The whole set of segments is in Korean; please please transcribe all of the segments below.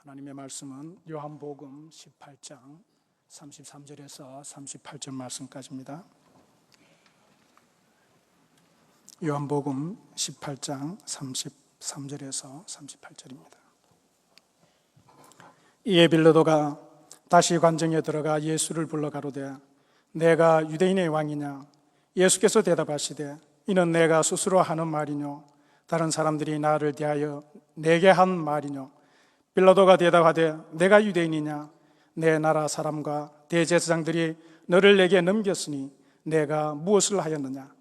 하나님의 말씀은 요한복음 18장 33절에서 38절 말씀까지입니다. 요한복음 18장 33절에서 38절입니다. 이에 빌라도가 다시 관정에 들어가 예수를 불러 가로되 내가 유대인의 왕이냐? 예수께서 대답하시되 이는 내가 스스로 하는 말이뇨 다른 사람들이 나를 대하여 내게 한 말이뇨. 빌라도가 대답하되 내가 유대인이냐? 내 나라 사람과 대제사장들이 너를 내게 넘겼으니 내가 무엇을 하였느냐?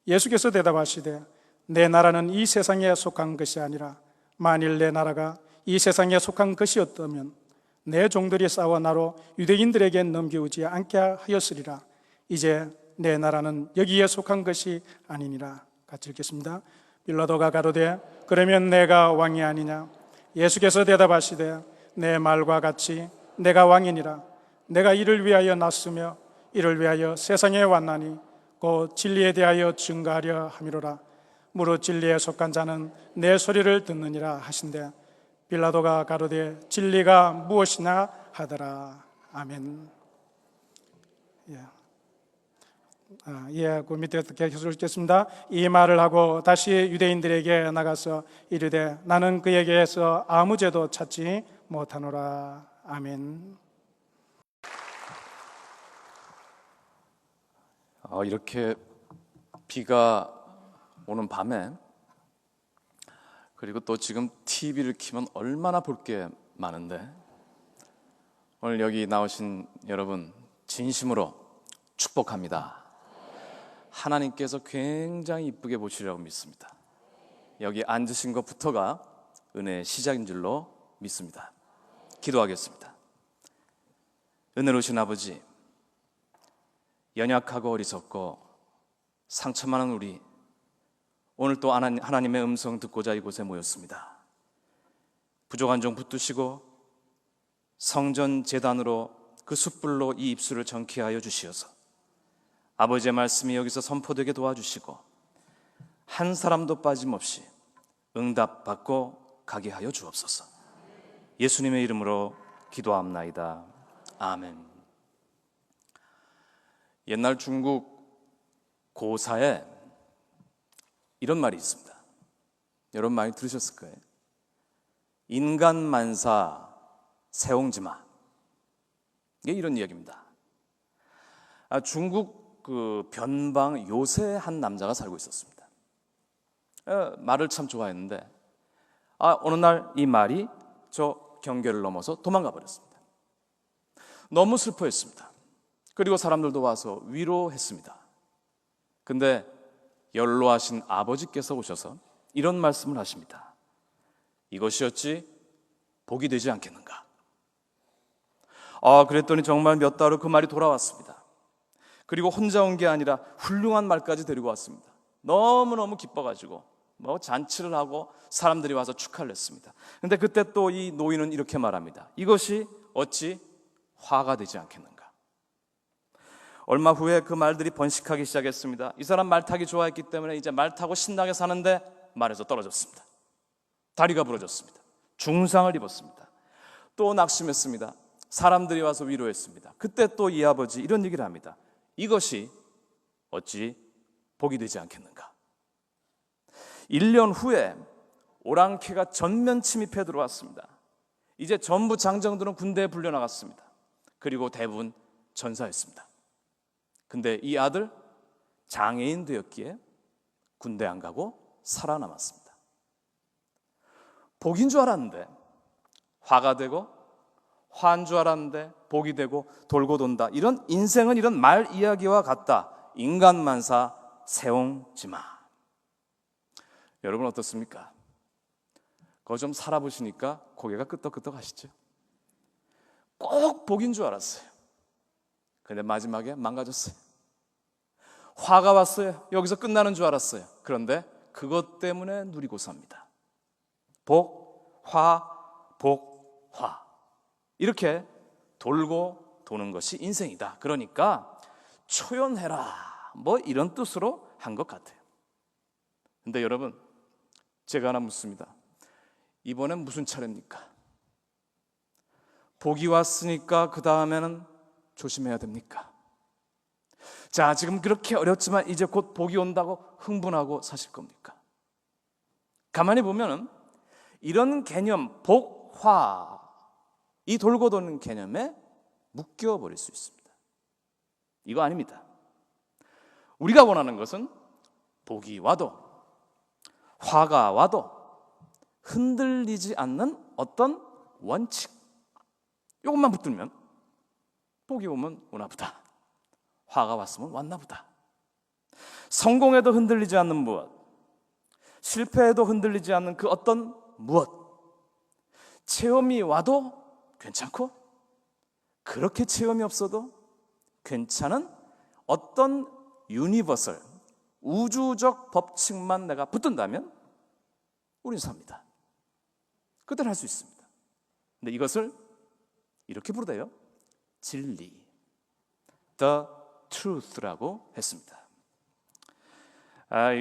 예수께서 대답하시되 내 나라는 이 세상에 속한 것이 아니라 만일 내 나라가 이 세상에 속한 것이었다면 내 종들이 싸워 나로 유대인들에게 넘겨오지 않게 하였으리라. 이제 내 나라는 여기에 속한 것이 아니니라. 같이 읽겠습니다. 빌라도가 가로되 그러면 내가 왕이 아니냐? 예수께서 대답하시되 내 말과 같이 내가 왕이니라. 내가 이를 위하여 났으며 이를 위하여 세상에 왔나니 곧 진리에 대하여 증거하려 함이로라. 무릇 진리에 속한 자는 내 소리를 듣느니라 하신대 빌라도가 가로되 진리가 무엇이냐 하더라. 아멘. 그 밑에 계속 읽겠습니다. 이 말을 하고 다시 유대인들에게 나가서 이르되 나는 그에게서 아무 죄도 찾지 못하노라. 아멘. 이렇게 비가 오는 밤에 그리고 또 지금 TV를 켜면 얼마나 볼 게 많은데 오늘 여기 나오신 여러분 진심으로 축복합니다. 하나님께서 굉장히 이쁘게 보시려고 믿습니다. 여기 앉으신 것부터가 은혜의 시작인 줄로 믿습니다. 기도하겠습니다. 은혜로우신 아버지, 연약하고 어리석고 상처 많은 우리 오늘 또 하나님의 음성 듣고자 이곳에 모였습니다. 부족한 종 붙드시고 성전 제단으로 그 숯불로 이 입술을 정케 하여 주시어서 아버지의 말씀이 여기서 선포되게 도와주시고 한 사람도 빠짐없이 응답받고 가게 하여 주옵소서. 예수님의 이름으로 기도합나이다. 아멘. 옛날 중국 고사에 이런 말이 있습니다. 여러분 많이 들으셨을 거예요. 인간 만사 세옹지마. 이게 이런 이야기입니다. 중국 그 변방 요새 한 남자가 살고 있었습니다. 말을 참 좋아했는데 어느 날 이 말이 저 경계를 넘어서 도망가 버렸습니다. 너무 슬퍼했습니다. 그리고 사람들도 와서 위로했습니다. 근데 연로하신 아버지께서 오셔서 이런 말씀을 하십니다. 이것이 어찌 복이 되지 않겠는가? 그랬더니 정말 몇 달 후 그 말이 돌아왔습니다. 그리고 혼자 온 게 아니라 훌륭한 말까지 데리고 왔습니다. 너무너무 기뻐가지고 잔치를 하고 사람들이 와서 축하를 했습니다. 근데 그때 또 이 노인은 이렇게 말합니다. 이것이 어찌 화가 되지 않겠는가? 얼마 후에 그 말들이 번식하기 시작했습니다. 이 사람 말 타기 좋아했기 때문에 이제 말 타고 신나게 사는데 말에서 떨어졌습니다. 다리가 부러졌습니다. 중상을 입었습니다. 또 낙심했습니다. 사람들이 와서 위로했습니다. 그때 또 이 아버지 이런 얘기를 합니다. 이것이 어찌 복이 되지 않겠는가? 1년 후에 오랑캐가 전면 침입해 들어왔습니다. 이제 전부 장정들은 군대에 불려나갔습니다. 그리고 대부분 전사했습니다. 근데 이 아들 장애인 되었기에 군대 안 가고 살아남았습니다. 복인 줄 알았는데 화가 되고 화한 줄 알았는데 복이 되고 돌고 돈다. 이런 인생은 이런 말 이야기와 같다. 인간만사 세옹지마. 여러분 어떻습니까? 그거 좀 살아보시니까 고개가 끄덕끄덕 하시죠? 꼭 복인 줄 알았어요. 근데 마지막에 망가졌어요. 화가 왔어요. 여기서 끝나는 줄 알았어요. 그런데 그것 때문에 누리고 삽니다. 복, 화, 복, 화. 이렇게 돌고 도는 것이 인생이다. 그러니까 초연해라. 이런 뜻으로 한 것 같아요. 근데 여러분, 제가 하나 묻습니다. 이번엔 무슨 차례입니까? 복이 왔으니까 그 다음에는 조심해야 됩니까? 자, 지금 그렇게 어렵지만 이제 곧 복이 온다고 흥분하고 사실 겁니까? 가만히 보면은 이런 개념, 복, 화, 이 돌고 도는 개념에 묶여버릴 수 있습니다. 이거 아닙니다. 우리가 원하는 것은 복이 와도 화가 와도 흔들리지 않는 어떤 원칙, 이것만 붙들면 복이 오면 오나 보다, 화가 왔으면 왔나 보다. 성공해도 흔들리지 않는 무엇, 실패해도 흔들리지 않는 그 어떤 무엇, 체험이 와도 괜찮고 그렇게 체험이 없어도 괜찮은 어떤 유니버설, 우주적 법칙만 내가 붙든다면 우린 삽니다. 그때는 할 수 있습니다. 근데 이것을 이렇게 부르대요. 진리, the truth라고 했습니다.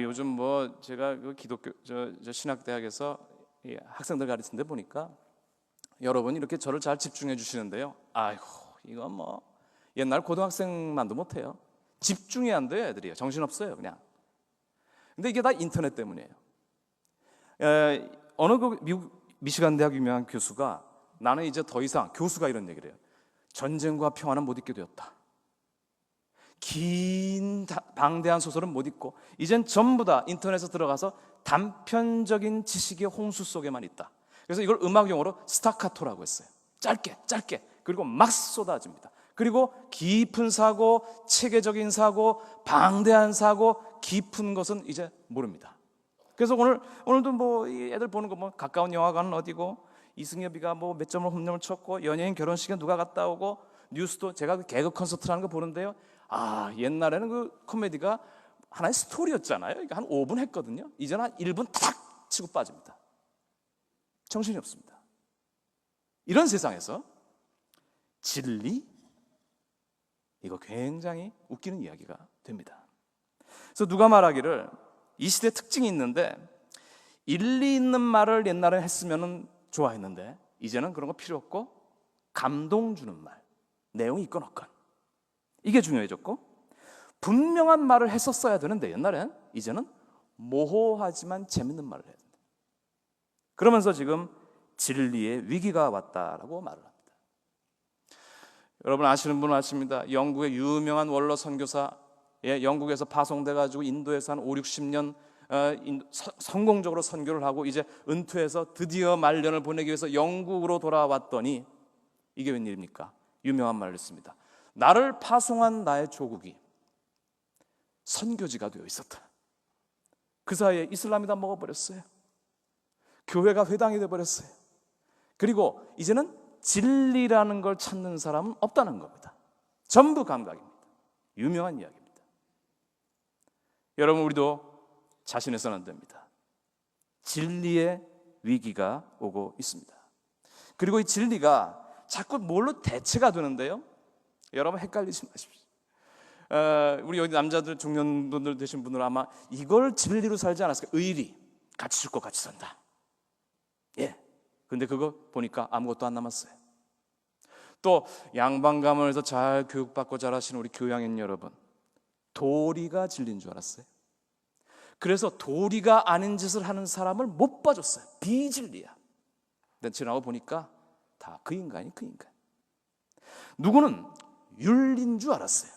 요즘 뭐 제가 그 기독교 신학대학에서 학생들 가르치는데 보니까 여러분이 이렇게 저를 잘 집중해 주시는데요. 아이고, 이건 뭐 옛날 고등학생만도 못해요. 집중이 안 돼요, 애들이요. 정신없어요, 그냥. 근데 이게 다 인터넷 때문이에요. 어느 그 미국 미시간 대학 유명한 교수가, 나는 이제 더 이상, 교수가 이런 얘기를 해요. 전쟁과 평화는 못 읽게 되었다. 긴 방대한 소설은 못 읽고 이젠 전부 다 인터넷에 들어가서 단편적인 지식의 홍수 속에만 있다. 그래서 이걸 음악 용어로 스타카토라고 했어요. 짧게 그리고 막 쏟아집니다. 그리고 깊은 사고, 체계적인 사고, 방대한 사고, 깊은 것은 이제 모릅니다. 그래서 오늘도 뭐 애들 보는 거 뭐 가까운 영화관은 어디고, 이승엽이가 뭐 몇 점을 홈런을 쳤고, 연예인 결혼식에 누가 갔다 오고, 뉴스도 제가 그 개그 콘서트라는 거 보는데요. 옛날에는 그 코미디가 하나의 스토리였잖아요. 이게 한 5분 했거든요. 이제는 한 1분 탁 치고 빠집니다. 정신이 없습니다. 이런 세상에서 진리, 이거 굉장히 웃기는 이야기가 됩니다. 그래서 누가 말하기를 이 시대 특징이 있는데, 일리 있는 말을 옛날에 했으면 좋아했는데 이제는 그런 거 필요 없고 감동 주는 말, 내용이 있건 없건, 이게 중요해졌고, 분명한 말을 했었어야 되는데 옛날엔, 이제는 모호하지만 재밌는 말을 해야 된다. 그러면서 지금 진리의 위기가 왔다라고 말을 합니다. 여러분 아시는 분은 아십니다. 영국의 유명한 원로 선교사, 영국에서 파송돼가지고 인도에서 한 5, 60년 성공적으로 선교를 하고 이제 은퇴해서 드디어 말년을 보내기 위해서 영국으로 돌아왔더니 이게 웬일입니까? 유명한 말을 했습니다. 나를 파송한 나의 조국이 선교지가 되어 있었다. 그 사이에 이슬람이 다 먹어버렸어요. 교회가 회당이 되어버렸어요. 그리고 이제는 진리라는 걸 찾는 사람은 없다는 겁니다. 전부 감각입니다. 유명한 이야기입니다. 여러분, 우리도 자신해서는 안 됩니다. 진리의 위기가 오고 있습니다. 그리고 이 진리가 자꾸 뭘로 대체가 되는데요, 여러분 헷갈리지 마십시오. 우리 여기 남자들, 중년분들 되신 분들 아마 이걸 진리로 살지 않았을까? 의리, 같이 죽고 같이 산다. 근데 그거 보니까 아무것도 안 남았어요. 또 양반가문에서 잘 교육받고 자라시는 우리 교양인 여러분, 도리가 진리인 줄 알았어요. 그래서 도리가 아닌 짓을 하는 사람을 못 봐줬어요. 비진리야. 근데 지나고 보니까 다 그 인간이 그 인간. 누구는 윤리인 줄 알았어요.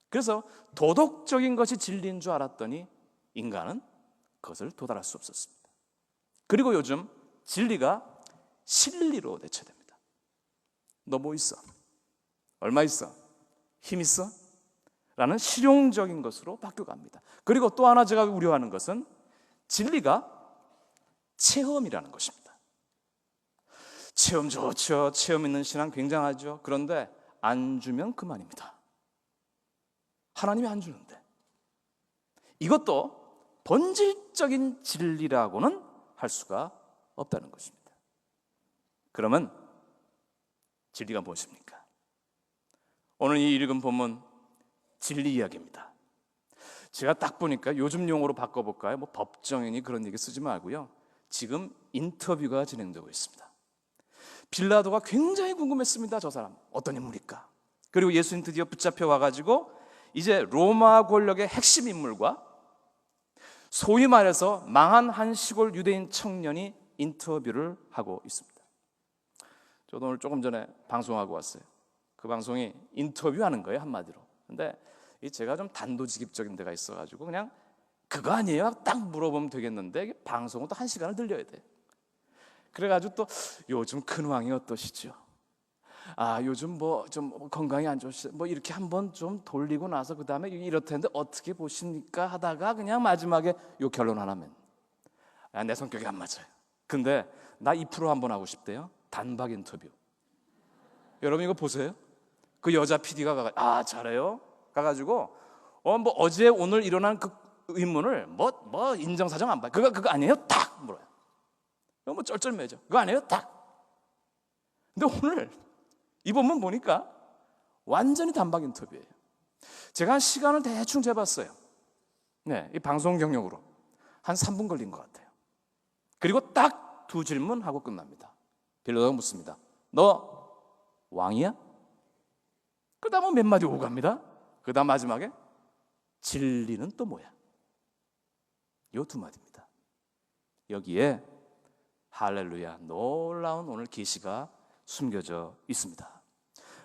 그래서 도덕적인 것이 진리인 줄 알았더니 인간은 그것을 도달할 수 없었습니다. 그리고 요즘 진리가 실리로 대체됩니다. 너 뭐 있어? 얼마 있어? 힘 있어? 라는 실용적인 것으로 바뀌어갑니다. 그리고 또 하나 제가 우려하는 것은 진리가 체험이라는 것입니다. 체험 좋죠. 체험 있는 신앙 굉장하죠. 그런데 안 주면 그만입니다. 하나님이 안 주는데. 이것도 본질적인 진리라고는 할 수가 없다는 것입니다. 그러면 진리가 무엇입니까? 오늘 이 읽은 본문 진리 이야기입니다. 제가 딱 보니까 요즘 용어로 바꿔볼까요? 뭐 법정이니 그런 얘기 쓰지 말고요. 지금 인터뷰가 진행되고 있습니다. 빌라도가 굉장히 궁금했습니다. 저 사람 어떤 인물일까? 그리고 예수님 드디어 붙잡혀 와가지고 이제 로마 권력의 핵심 인물과 소위 말해서 망한 한 시골 유대인 청년이 인터뷰를 하고 있습니다. 저도 오늘 조금 전에 방송하고 왔어요. 그 방송이 인터뷰하는 거예요, 한마디로. 근데 제가 좀 단도직입적인 데가 있어가지고 그냥 그거 아니에요? 딱 물어보면 되겠는데 이게 방송은 또 1시간을 들려야 돼. 그래가지고 또 요즘 근황이 어떠시죠? 요즘 뭐 좀 건강이 안 좋으시죠? 뭐 이렇게 한번 좀 돌리고 나서 그 다음에 이렇다는데 어떻게 보십니까? 하다가 그냥 마지막에 요 결론 하나면 내 성격이 안 맞아요. 근데 나 2% 한번 하고 싶대요. 단박 인터뷰. 여러분 이거 보세요. 그 여자 PD가 잘해요. 가가지고 뭐 어제 오늘 일어난 그 의문을 뭐 인정사정 안 봐요. 그거 아니에요? 딱 물어요. 뭐 쩔쩔매죠. 그거 아니에요? 딱. 근데 오늘 이 본문 보니까 완전히 단박 인터뷰예요. 제가 한 시간을 대충 재봤어요. 네, 이 방송 경력으로 한 3분 걸린 것 같아요. 그리고 딱 2 질문 하고 끝납니다. 빌라도가 묻습니다. 너 왕이야? 그 다음은 몇 마디 오고 갑니다. 그 다음 마지막에 진리는 또 뭐야? 요 2마디입니다. 여기에 할렐루야 놀라운 오늘 계시가 숨겨져 있습니다.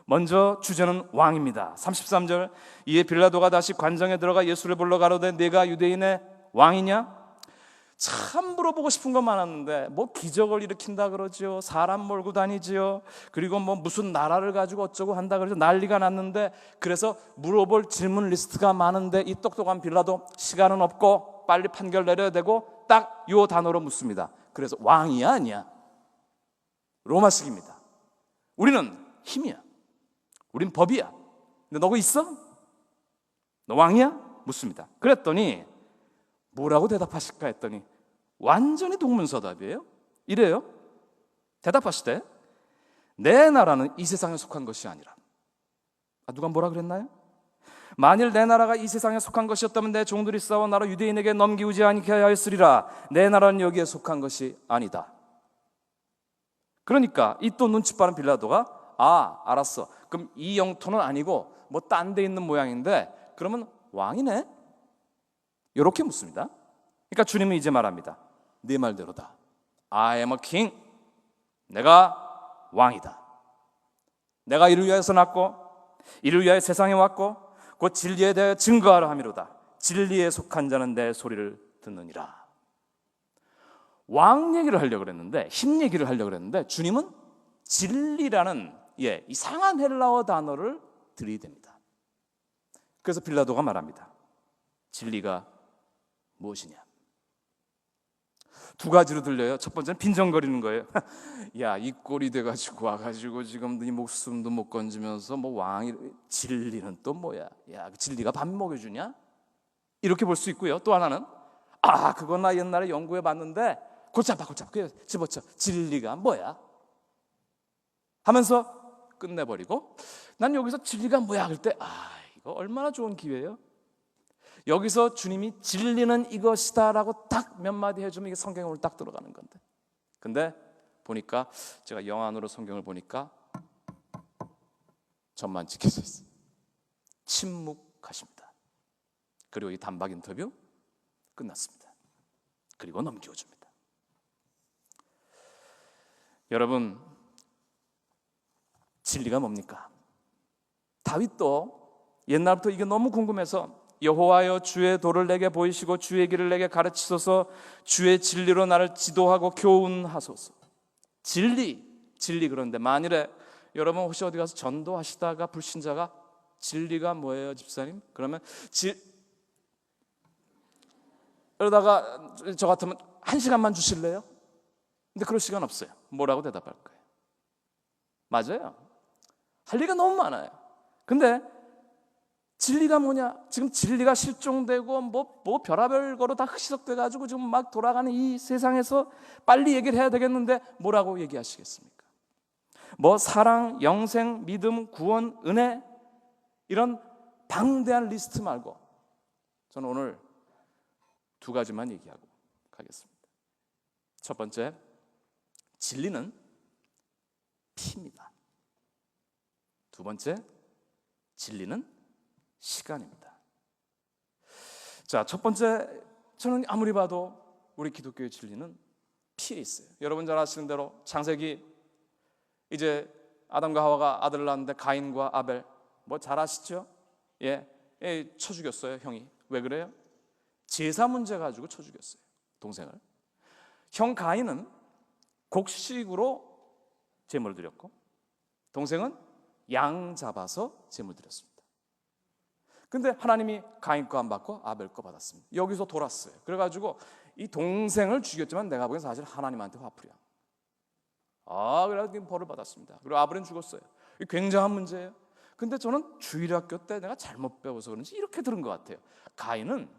먼저 주제는 왕입니다. 33절 이에 빌라도가 다시 관정에 들어가 예수를 불러 가로되 네가 유대인의 왕이냐? 참 물어보고 싶은 거 많았는데 뭐 기적을 일으킨다 그러죠. 사람 몰고 다니지요. 그리고 뭐 무슨 나라를 가지고 어쩌고 한다 그러죠. 난리가 났는데 그래서 물어볼 질문 리스트가 많은데 이 똑똑한 빌라도 시간은 없고 빨리 판결 내려야 되고 딱 요 단어로 묻습니다. 그래서 왕이야 아니야? 로마식입니다. 우리는 힘이야. 우린 법이야. 근데 너 그거 있어? 너 왕이야? 묻습니다. 그랬더니 뭐라고 대답하실까 했더니 완전히 동문서답이에요. 이래요. 대답하시되 내 나라는 이 세상에 속한 것이 아니라. 누가 뭐라 그랬나요? 만일 내 나라가 이 세상에 속한 것이었다면 내 종들이 싸워 나라 유대인에게 넘기우지 않게 하였으리라. 내 나라는 여기에 속한 것이 아니다. 그러니까 이 또 눈치 빠른 빌라도가 알았어. 그럼 이 영토는 아니고 뭐 딴 데 있는 모양인데 그러면 왕이네? 이렇게 묻습니다. 그러니까 주님은 이제 말합니다. 네 말대로다. I am a king. 내가 왕이다. 내가 이를 위하여서 났고 이를 위하여 세상에 왔고 곧 진리에 대하여 증거하려 함이로다. 진리에 속한 자는 내 소리를 듣느니라. 왕 얘기를 하려고 그랬는데 힘 얘기를 하려고 그랬는데 주님은 진리라는 이상한 헬라어 단어를 들이댑니다. 그래서 빌라도가 말합니다. 진리가 무엇이냐? 2가지로 들려요. 첫 번째는 빈정거리는 거예요. 야, 이 꼴이 돼가지고 와가지고 지금 네 목숨도 못 건지면서 뭐 왕이 진리는 또 뭐야? 야, 진리가 밥 먹여주냐? 이렇게 볼 수 있고요. 또 하나는 그건 나 옛날에 연구해 봤는데 골잡아 그냥 집어쳐. 진리가 뭐야? 하면서 끝내버리고 난 여기서 진리가 뭐야? 그럴 때 이거 얼마나 좋은 기회예요. 여기서 주님이 진리는 이것이다라고 딱 몇 마디 해주면 이게 성경으로 딱 들어가는 건데. 근데 보니까 제가 영안으로 성경을 보니까 점만 찍혀져 있어요. 침묵하십니다. 그리고 이 단박 인터뷰 끝났습니다. 그리고 넘겨줍니다. 여러분, 진리가 뭡니까? 다윗도 옛날부터 이게 너무 궁금해서 여호와여 주의 도를 내게 보이시고 주의 길을 내게 가르치소서. 주의 진리로 나를 지도하고 교훈하소서. 진리. 그런데 만일에 여러분 혹시 어디 가서 전도하시다가 불신자가 진리가 뭐예요 집사님? 그러면 그러다가 저 같으면 1시간만 주실래요? 근데 그럴 시간 없어요. 뭐라고 대답할 거예요? 맞아요. 할 얘기가 너무 많아요. 근데 진리가 뭐냐? 지금 진리가 실종되고 뭐 별하별 거로 다 희석돼가지고 지금 막 돌아가는 이 세상에서 빨리 얘기를 해야 되겠는데 뭐라고 얘기하시겠습니까? 뭐 사랑, 영생, 믿음, 구원, 은혜 이런 방대한 리스트 말고 저는 오늘 2가지만 얘기하고 가겠습니다. 첫 번째, 진리는 피입니다. 두 번째, 진리는 시간입니다. 자, 첫 번째, 저는 아무리 봐도 우리 기독교의 진리는 피에 있어요. 여러분 잘 아시는 대로 창세기 이제 아담과 하와가 아들을 낳았는데 가인과 아벨, 뭐 잘 아시죠? 쳐 죽였어요, 형이. 왜 그래요? 제사 문제 가지고 쳐 죽였어요, 동생을. 형 가인은 곡식으로 제물을 드렸고, 동생은 양 잡아서 제물 드렸습니다. 근데 하나님이 가인 거 안 받고 아벨 거 받았습니다. 여기서 돌았어요. 그래가지고 이 동생을 죽였지만 내가 보기엔 사실 하나님한테 화풀이야. 그래가지고 벌을 받았습니다. 그리고 아벨은 죽었어요. 이 굉장한 문제예요. 근데 저는 주일학교 때 내가 잘못 배워서 그런지 이렇게 들은 것 같아요. 가인은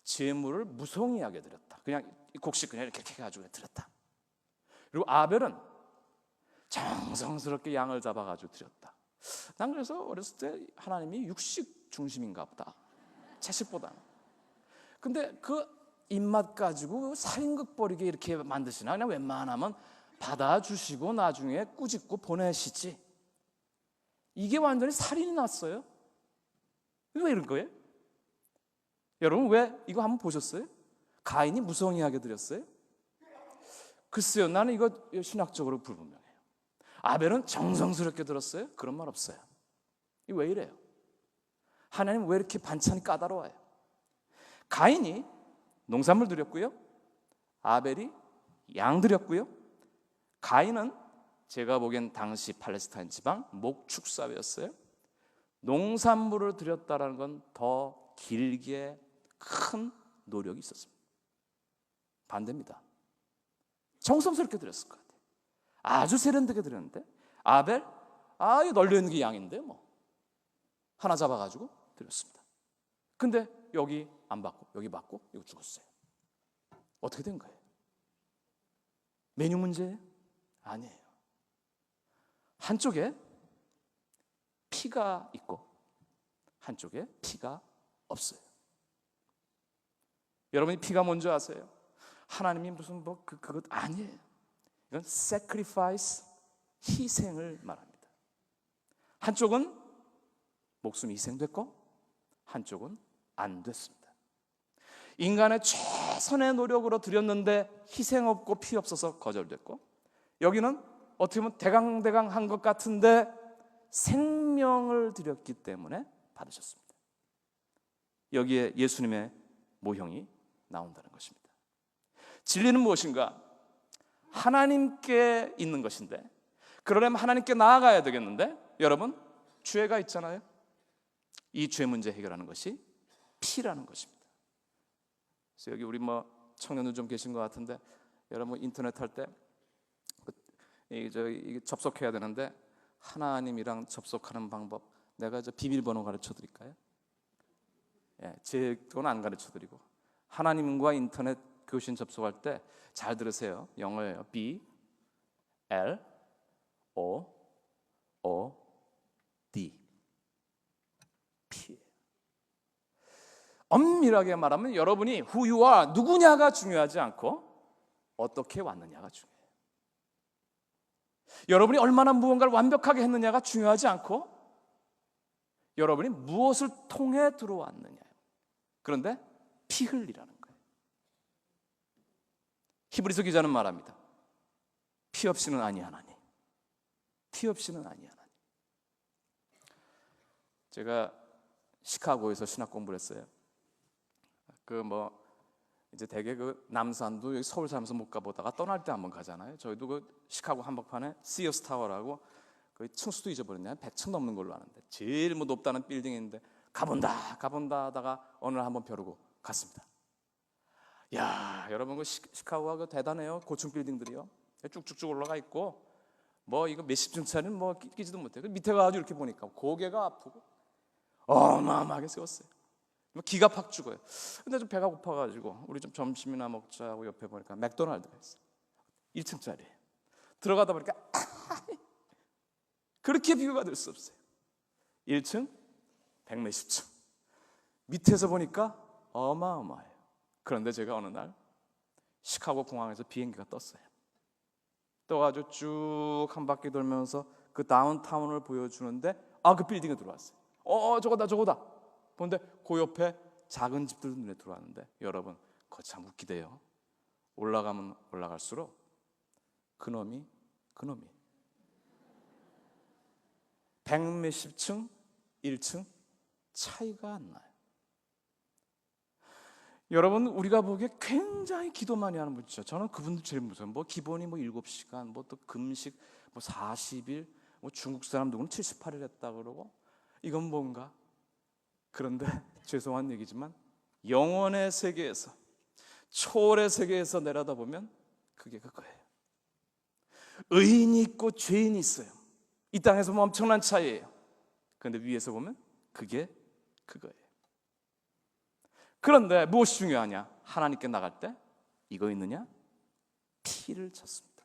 제물을 무성의하게 드렸다. 그냥 곡식 그냥 이렇게 해가지고 드렸다. 그리고 아벨은 정성스럽게 양을 잡아가지고 드렸다. 난 그래서 어렸을 때 하나님이 육식 중심인가 보다, 채식보다는. 근데 그 입맛 가지고 살인극 벌이게 이렇게 만드시나? 그냥 웬만하면 받아주시고 나중에 꾸짖고 보내시지. 이게 완전히 살인이 났어요. 왜 이런 거예요? 여러분 왜 이거 한번 보셨어요? 가인이 무성의하게 드렸어요? 글쎄요, 나는 이거 신학적으로 불분명해요. 아벨은 정성스럽게 들었어요? 그런 말 없어요. 이거 왜 이래요? 하나님 왜 이렇게 반찬이 까다로워요? 가인이 농산물 드렸고요, 아벨이 양 드렸고요. 가인은 제가 보기엔 당시 팔레스타인 지방 목축사회였어요. 농산물을 드렸다는 건 더 길게 큰 노력이 있었습니다. 반대입니다. 정성스럽게 드렸을 것 같아요. 아주 세련되게 드렸는데 아벨, 이거 널려있는 게 양인데 뭐 하나 잡아가지고 드렸습니다. 근데 여기 안 받고 여기 받고 이거 죽었어요. 어떻게 된 거예요? 메뉴 문제예요? 아니에요. 한쪽에 피가 있고 한쪽에 피가 없어요. 여러분이 피가 뭔지 아세요? 하나님이 무슨 그것 아니에요. 이건 sacrifice, 희생을 말합니다. 한쪽은 목숨이 희생됐고 한쪽은 안 됐습니다. 인간의 최선의 노력으로 드렸는데 희생 없고 피 없어서 거절됐고, 여기는 어떻게 보면 대강대강 한 것 같은데 생명을 드렸기 때문에 받으셨습니다. 여기에 예수님의 모형이 나온다는 것입니다. 진리는 무엇인가? 하나님께 있는 것인데, 그러려면 하나님께 나아가야 되겠는데, 여러분 죄가 있잖아요. 이 죄 문제 해결하는 것이 피라는 것입니다. 그래서 여기 우리 청년들 좀 계신 것 같은데, 여러분 인터넷 할 때 이게 접속해야 되는데 하나님이랑 접속하는 방법, 내가 비밀번호 가르쳐 드릴까요? 제 건 안 가르쳐 드리고, 하나님과 인터넷 교신 접속할 때 잘 들으세요. 영어예요. B L O O D. P. 엄밀하게 말하면 여러분이 who you are, 누구냐가 중요하지 않고 어떻게 왔느냐가 중요해요. 여러분이 얼마나 무언가를 완벽하게 했느냐가 중요하지 않고 여러분이 무엇을 통해 들어왔느냐. 그런데 피 흘리라는 거예요. 히브리서 기자는 말합니다. 피 없이는 아니하나니. 피 없이는 아니하나니. 제가 시카고에서 신학 공부를 했어요. 이제 대개 남산도 여기 서울 살면서 못 가보다가 떠날 때 한번 가잖아요. 저희도 시카고 한복판에 시어스 타워라고 층수도 잊어버렸네요. 100층 넘는 걸로 아는데 제일 높다는 빌딩인데 가본다 하다가 어느 날 한번 벼르고 갔습니다. 야, 여러분 시카고가 대단해요. 고층 빌딩들이요. 쭉쭉쭉 올라가 있고 이거 몇십 층짜리는 끼지도 못해요. 밑에 가가지고 이렇게 보니까 고개가 아프고 어마어마하게 세웠어요. 기가 팍 죽어요. 근데 좀 배가 고파가지고 우리 좀 점심이나 먹자고 옆에 보니까 맥도날드가 있어요. 1층짜리. 들어가다 보니까 그렇게 비교가 될 수 없어요. 1층 100몇십 층. 밑에서 보니까 어마어마해요. 그런데 제가 어느 날 시카고 공항에서 비행기가 떴어요. 떠가지고 쭉 한 바퀴 돌면서 그 다운타운을 보여주는데 그 빌딩에 들어왔어요. 저거다. 그런데 그 옆에 작은 집들도 눈에 들어왔는데 여러분, 그거 참 웃기대요. 올라가면 올라갈수록 그놈이 백몇십 층, 1층 차이가 안 나요. 여러분, 우리가 보기에 굉장히 기도 많이 하는 분이죠. 저는 그분들 제일 무서워요. 기본이 7시간, 또 금식 40일, 중국 사람 누구는 78일 했다 그러고, 이건 뭔가? 그런데 죄송한 얘기지만 영원의 세계에서, 초월의 세계에서 내려다보면 그게 그거예요. 의인이 있고 죄인이 있어요. 이 땅에서 보면 엄청난 차이예요. 그런데 위에서 보면 그게 그거예요. 그런데 무엇이 중요하냐? 하나님께 나갈 때 이거 있느냐? 피를 쳤습니다.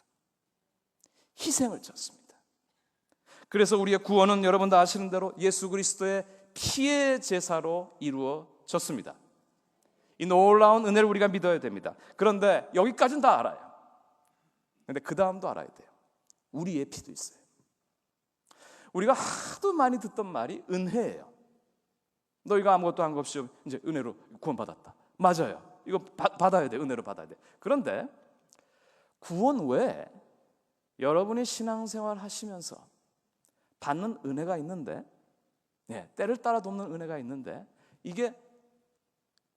희생을 쳤습니다. 그래서 우리의 구원은 여러분 다 아시는 대로 예수 그리스도의 피의 제사로 이루어졌습니다. 이 놀라운 은혜를 우리가 믿어야 됩니다. 그런데 여기까지는 다 알아요. 그런데 그 다음도 알아야 돼요. 우리의 피도 있어요. 우리가 하도 많이 듣던 말이 은혜예요. 너희가 아무것도 한 것 없이 이제 은혜로 구원받았다. 맞아요. 이거 받아야 돼. 은혜로 받아야 돼. 그런데 구원 외에 여러분이 신앙생활 하시면서 받는 은혜가 있는데, 때를 따라 돕는 은혜가 있는데, 이게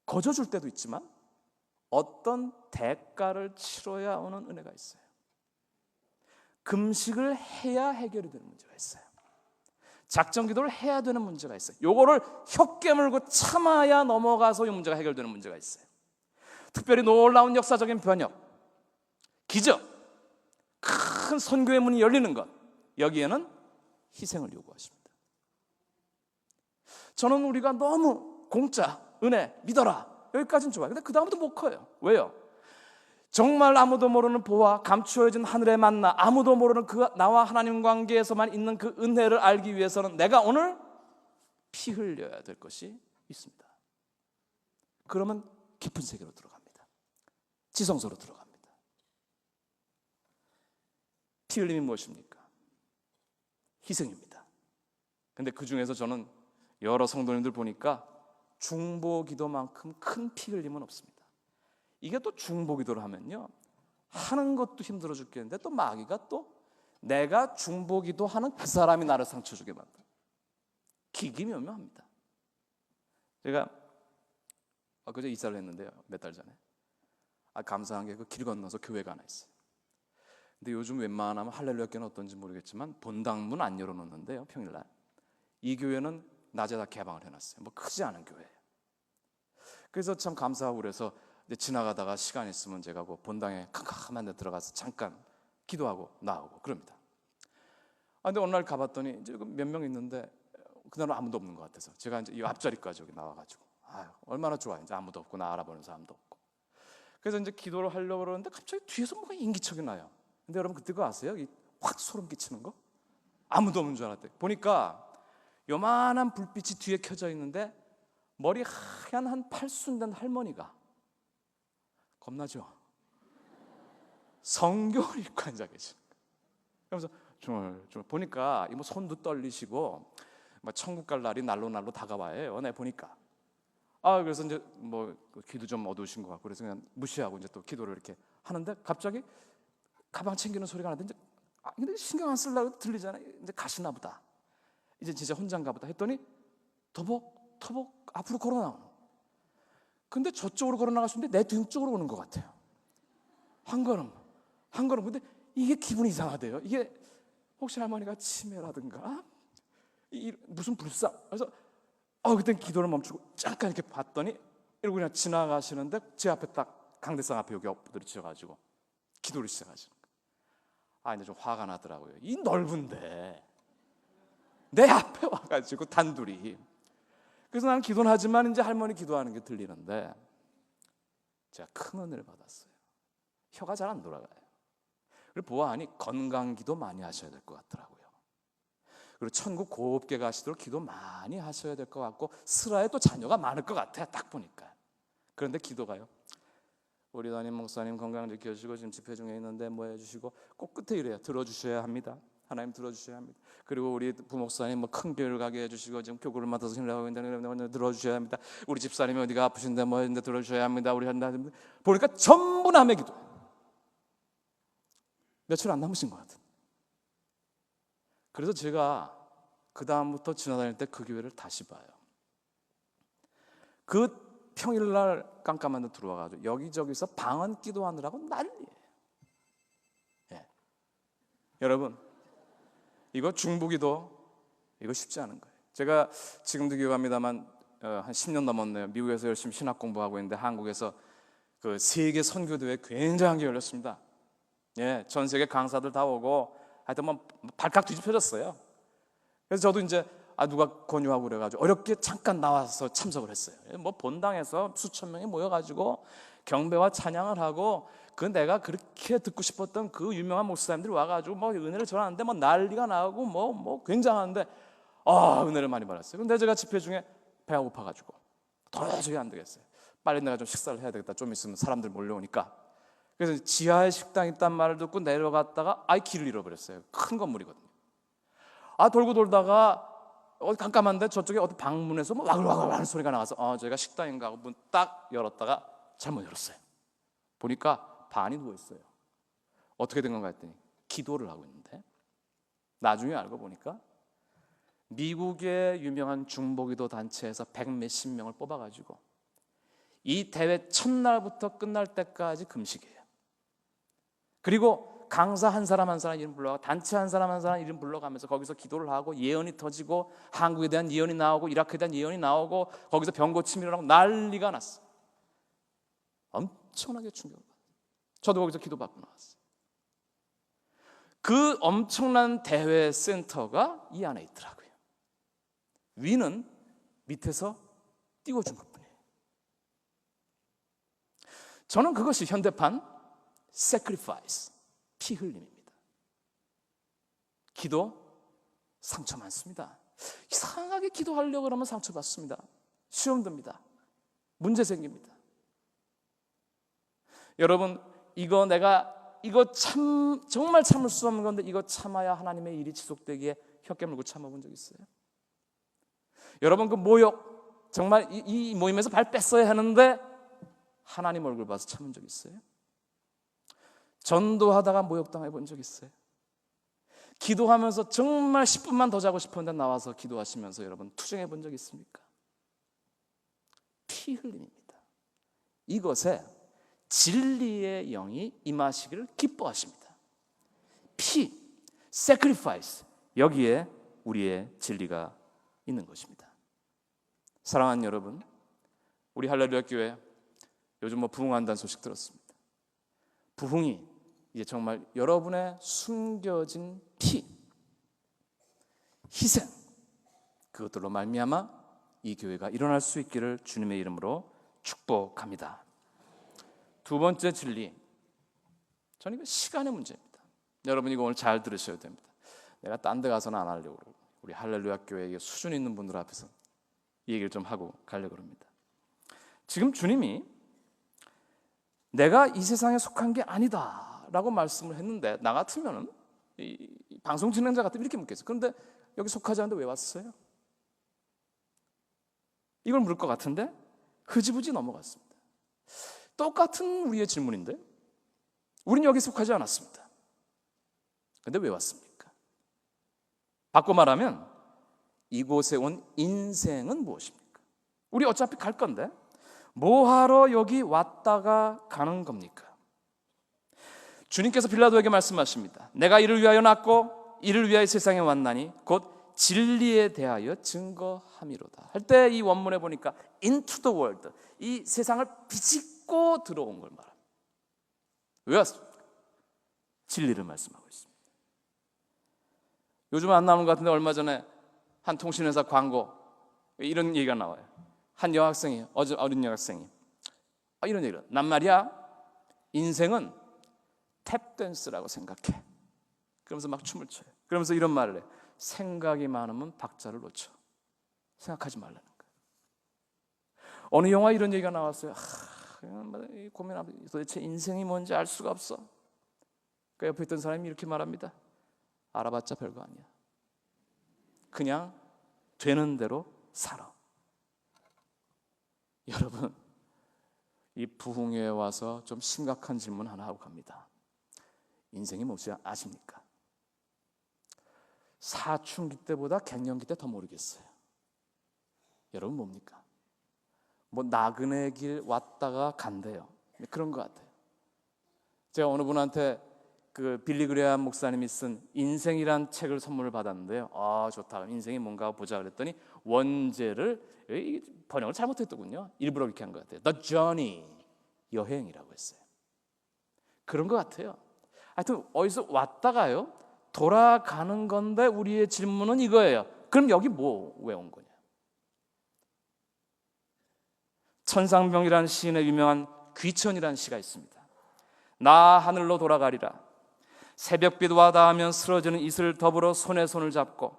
거저 줄 때도 있지만 어떤 대가를 치러야 오는 은혜가 있어요. 금식을 해야 해결이 되는 문제가 있어요. 작정 기도를 해야 되는 문제가 있어요. 요거를 혀 깨물고 참아야 넘어가서 이 문제가 해결되는 문제가 있어요. 특별히 놀라운 역사적인 변혁, 기적, 큰 선교의 문이 열리는 것, 여기에는 희생을 요구하십니다. 저는 우리가 너무 공짜, 은혜, 믿어라, 여기까지는 좋아요. 근데 그 다음부터 못 커요. 왜요? 정말 아무도 모르는 보화, 감추어진 하늘의 만나, 아무도 모르는 그 나와 하나님 관계에서만 있는 그 은혜를 알기 위해서는 내가 오늘 피 흘려야 될 것이 있습니다. 그러면 깊은 세계로 들어갑니다. 지성소로 들어갑니다. 피 흘림이 무엇입니까? 희생입니다. 근데 그 중에서 저는 여러 성도님들 보니까 중보기도만큼 큰 피 흘림은 없습니다. 이게 또 중보기도를 하면요, 하는 것도 힘들어 죽겠는데 또 마귀가 또 내가 중보기도 하는 그 사람이 나를 상처 주게 만들어요. 기기묘묘합니다. 제가 그저 이사를 했는데요, 몇 달 전에. 감사한 게 그 길 건너서 교회가 하나 있어요. 근데 요즘 웬만하면 할렐루야 교회는 어떤지 모르겠지만 본당문 안 열어놓는데요, 평일날. 이 교회는 낮에 다 개방을 해놨어요. 크지 않은 교회예요. 그래서 참 감사하고, 그래서 이제 지나가다가 시간 있으면 제가 그 본당에 캄캄한 데 들어가서 잠깐 기도하고 나오고 그럽니다. 근데 어느 날 가봤더니 이제 몇 명 있는데 그날은 아무도 없는 것 같아서 제가 이제 이 앞자리까지 여기 나와가지고 얼마나 좋아, 이제 아무도 없고 나 알아보는 사람도 없고. 그래서 이제 기도를 하려고 그러는데 갑자기 뒤에서 뭔가 인기척이 나요. 근데 여러분 그때 그거 아세요? 확 소름 끼치는 거? 아무도 없는 줄 알았대. 보니까 요만한 불빛이 뒤에 켜져 있는데 머리 하얀 한 팔순 된 할머니가, 겁나죠? 성경을 읽고 앉아 계시는 거예요. 그러면서 정말 보니까 손도 떨리시고 천국 갈 날이 날로 다가와요. 내 보니까. 그래서 이제 귀도 좀 어두우신 것 같고, 그래서 그냥 무시하고 이제 또 기도를 이렇게 하는데 갑자기 가방 챙기는 소리가 나는데, 근데 신경 안 쓰려고 들리잖아요. 이제 가시나 보다. 이제 진짜 혼자인가 보다 했더니 터벅 앞으로 걸어 나오는. 근데 저쪽으로 걸어 나가시는데 내 등 쪽으로 오는 것 같아요. 한 걸음. 근데 이게 기분이 이상하대요. 이게 혹시 할머니가 치매라든가 무슨 불상. 그래서 그때 기도를 멈추고 잠깐 이렇게 봤더니 이러고 그냥 지나가시는데 제 앞에 딱 강대상 앞에 여기 엎드려가지고 기도를 시작하시는 거예요. 근데 좀 화가 나더라고요. 이 넓은데 내 앞에 와가지고 단둘이. 그래서 나는 기도는 하지만 이제 할머니 기도하는 게 들리는데 제가 큰 은혜를 받았어요. 혀가 잘 안 돌아가요. 그리고 보아하니 건강기도 많이 하셔야 될 것 같더라고요. 그리고 천국 곱게 가시도록 기도 많이 하셔야 될 것 같고, 스라에 또 자녀가 많을 것 같아요, 딱 보니까. 그런데 기도가요, 우리 담임 목사님 건강 지켜주시고 지금 집회 중에 있는데 뭐 해주시고 꼭 끝에 이래요. 들어주셔야 합니다. 하나님 들어주셔야 합니다. 그리고 우리 부목사님 뭐 큰 교회를 가게 해주시고 지금 교구를 맡아서 신뢰하고 있는데 들어주셔야 합니다. 우리 집사님이 어디가 아프신데 뭐 했는데 들어주셔야 합니다. 우리 한다 보니까 전부 남의 기도. 며칠 안 남으신 것 같은. 그래서 제가 그 다음부터 지나다닐 때 그 교회를 다시 봐요. 그 평일날 깜깜한 데 들어와가지고 여기저기서 방언 기도하느라고 난리예요. 예. 여러분, 이거 중보기도 이거 쉽지 않은 거예요. 제가 지금도 기억합니다만 한 10년 넘었네요. 미국에서 열심히 신학 공부하고 있는데 한국에서 그 세계 선교대회 굉장한 게 열렸습니다. 예, 전 세계 강사들 다 오고 하여튼 뭐 발칵 뒤집혀졌어요. 그래서 저도 이제 누가 권유하고 그래가지고 어렵게 잠깐 나와서 참석을 했어요. 뭐 본당에서 수천 명이 모여가지고 경배와 찬양을 하고 그 내가 그렇게 듣고 싶었던 그 유명한 목사님들이 와가지고 뭐 은혜를 전하는데 뭐 난리가 나고 뭐 굉장한데 은혜를 많이 받았어요. 근데 제가 집회 중에 배가 고파가지고 도저히 안 되겠어요. 빨리 내가 좀 식사를 해야 되겠다. 좀 있으면 사람들 몰려오니까. 그래서 지하에 식당 있단 말을 듣고 내려갔다가 길을 잃어버렸어요. 큰 건물이거든요. 돌고 돌다가 깜깜한데 저쪽에 어디 방문에서 뭐 와글와글 하는 소리가 나와서 저희가 식당인가 하고 문 딱 열었다가 잘못 열었어요. 보니까 반이 누워있어요. 어떻게 된 건가 했더니 기도를 하고 있는데 나중에 알고 보니까 미국의 유명한 중보기도 단체에서 100몇십 명을 뽑아가지고 이 대회 첫날부터 끝날 때까지 금식이에요. 그리고 강사 한 사람 한 사람 이름 불러가고 단체 한 사람 한 사람 이름 불러가면서 거기서 기도를 하고 예언이 터지고 한국에 대한 예언이 나오고 이라크에 대한 예언이 나오고 거기서 병고침이 일어나고 난리가 났어. 엄청나게 충격을 받았어요. 저도 거기서 기도받고 나왔어요. 그 엄청난 대회 센터가 이 안에 있더라고요. 위는 밑에서 띄워준 것뿐이에요. 저는 그것이 현대판 sacrifice, 피 흘림입니다. 기도 상처 많습니다. 이상하게 기도하려고 그러면 상처받습니다. 시험 듭니다. 문제 생깁니다. 여러분, 이거 정말 참을 수 없는 건데 이거 참아야 하나님의 일이 지속되기에 혀 깨물고 참아본 적 있어요? 여러분, 그 모욕 정말 이 모임에서 발 뺐어야 하는데 하나님 얼굴 봐서 참은 적 있어요? 전도하다가 모욕당해 본 적 있어요? 기도하면서 정말 10분만 더 자고 싶었는데 나와서 기도하시면서 여러분 투정해 본 적 있습니까? 피 흘림입니다. 이것에 진리의 영이 임하시기를 기뻐하십니다. 피, sacrifice, 여기에 우리의 진리가 있는 것입니다. 사랑하는 여러분, 우리 할렐루야 교회 요즘 부흥한다는 소식 들었습니다. 부흥이 이제 정말 여러분의 숨겨진 피, 희생, 그것들로 말미암아 이 교회가 일어날 수 있기를 주님의 이름으로 축복합니다. 두 번째 진리, 저는 이거 시간의 문제입니다. 여러분 이거 오늘 잘 들으셔야 됩니다. 내가 딴 데 가서는 안 하려고 그러고 우리 할렐루야 교회의 수준 있는 분들 앞에서 이 얘기를 좀 하고 가려고 합니다. 지금 주님이 내가 이 세상에 속한 게 아니다 라고 말씀을 했는데 나 같으면 이 방송 진행자 같으면 이렇게 묻겠어요. 그런데 여기 속하지 않는데 왜 왔어요? 이걸 물을 것 같은데 흐지부지 넘어갔습니다. 똑같은 우리의 질문인데 우리는 여기 속하지 않았습니다. 그런데 왜 왔습니까? 바꿔 말하면 이곳에 온 인생은 무엇입니까? 우리 어차피 갈 건데 뭐하러 여기 왔다가 가는 겁니까? 주님께서 빌라도에게 말씀하십니다. 내가 이를 위하여 났고 이를 위하여 세상에 왔나니 곧 진리에 대하여 증거함이로다. 할 때 이 원문에 보니까 into the world, 이 세상을 비집고 들어온 걸 말합니다. 왜 왔습니까? 진리를 말씀하고 있습니다. 요즘 안 나오는 것 같은데 얼마 전에 한 통신회사 광고 이런 얘기가 나와요. 한 여학생이 어린 여학생이 이런 얘기를 난 말이야 인생은 탭댄스라고 생각해. 그러면서 막 춤을 춰요. 그러면서 이런 말을 해. 생각이 많으면 박자를 놓쳐. 생각하지 말라는 거예요. 어느 영화에 이런 얘기가 나왔어요. 그냥 고민하고 도대체 인생이 뭔지 알 수가 없어. 그 옆에 있던 사람이 이렇게 말합니다. 알아봤자 별거 아니야. 그냥 되는 대로 살아. 여러분, 이 부흥회에 와서 좀 심각한 질문 하나 하고 갑니다. 인생이 뭔지 아십니까? 사춘기 때보다 갱년기 때 더 모르겠어요. 여러분 뭡니까? 뭐 나그네 길 왔다가 간대요. 그런 것 같아요. 제가 어느 분한테 그 빌리 그레이엄 목사님이 쓴 인생이란 책을 선물을 받았는데요. 아, 좋다. 인생이 뭔가 보자 그랬더니 원제를 번역을 잘못했더군요. 일부러 이렇게 한 것 같아요. The Journey, 여행이라고 했어요. 그런 것 같아요. 하여튼 어디서 왔다가요 돌아가는 건데 우리의 질문은 이거예요. 그럼 여기 왜 온 거냐? 천상병이라는 시인의 유명한 귀천이라는 시가 있습니다. 나 하늘로 돌아가리라. 새벽빛 와 닿으면 쓰러지는 이슬 더불어 손에 손을 잡고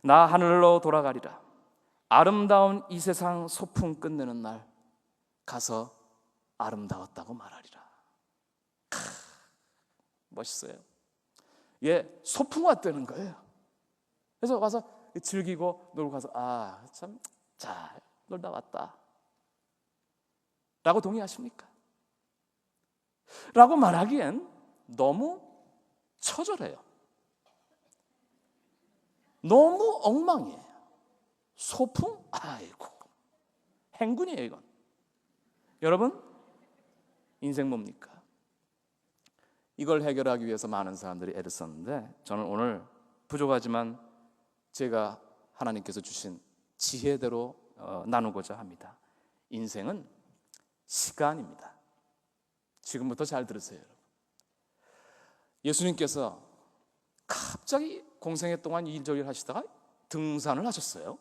나 하늘로 돌아가리라. 아름다운 이 세상 소풍 끝내는 날 가서 아름다웠다고 말하리라. 멋있어요. 소풍 왔다는 거예요. 그래서 와서 즐기고 놀고 가서 참 잘 놀다 왔다 라고 동의하십니까? 라고 말하기엔 너무 처절해요. 너무 엉망이에요. 소풍? 아이고, 행군이에요 이건. 여러분, 인생 뭡니까? 이걸 해결하기 위해서 많은 사람들이 애를 썼는데 저는 오늘 부족하지만 제가 하나님께서 주신 지혜대로 나누고자 합니다. 인생은 시간입니다. 지금부터 잘 들으세요, 여러분. 예수님께서 갑자기 공생애 동안 일저일 하시다가 등산을 하셨어요.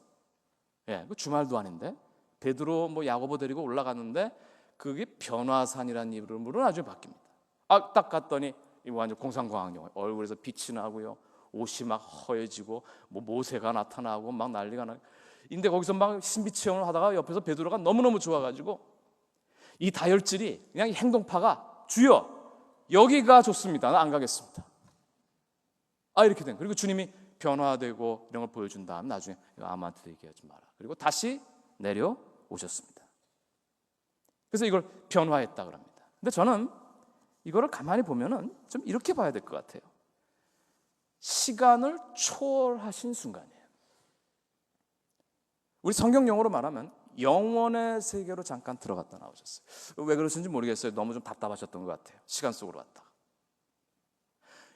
그 주말도 아닌데 베드로 야고보 데리고 올라갔는데 그게 변화산이라는 이름으로 나중에 바뀝니다. 딱 갔더니 완전 공상과학용, 얼굴에서 빛이 나고요, 옷이 막 허해지고 모세가 나타나고 막 난리가 나고. 근데 거기서 막 신비 체험을 하다가 옆에서 베드로가 너무너무 좋아가지고 이 다혈질이 그냥 행동파가 주여 여기가 좋습니다. 나 안 가겠습니다. 이렇게 된. 그리고 주님이 변화되고 이런 걸 보여준 다음 나중에 아무한테도 얘기하지 마라. 그리고 다시 내려오셨습니다. 그래서 이걸 변화했다 그럽니다. 근데 저는 이거를 가만히 보면은 좀 이렇게 봐야 될 것 같아요. 시간을 초월하신 순간이에요. 우리 성경 용어로 말하면 영원의 세계로 잠깐 들어갔다 나오셨어요. 왜 그러신지 모르겠어요. 너무 좀 답답하셨던 것 같아요. 시간 속으로 갔다.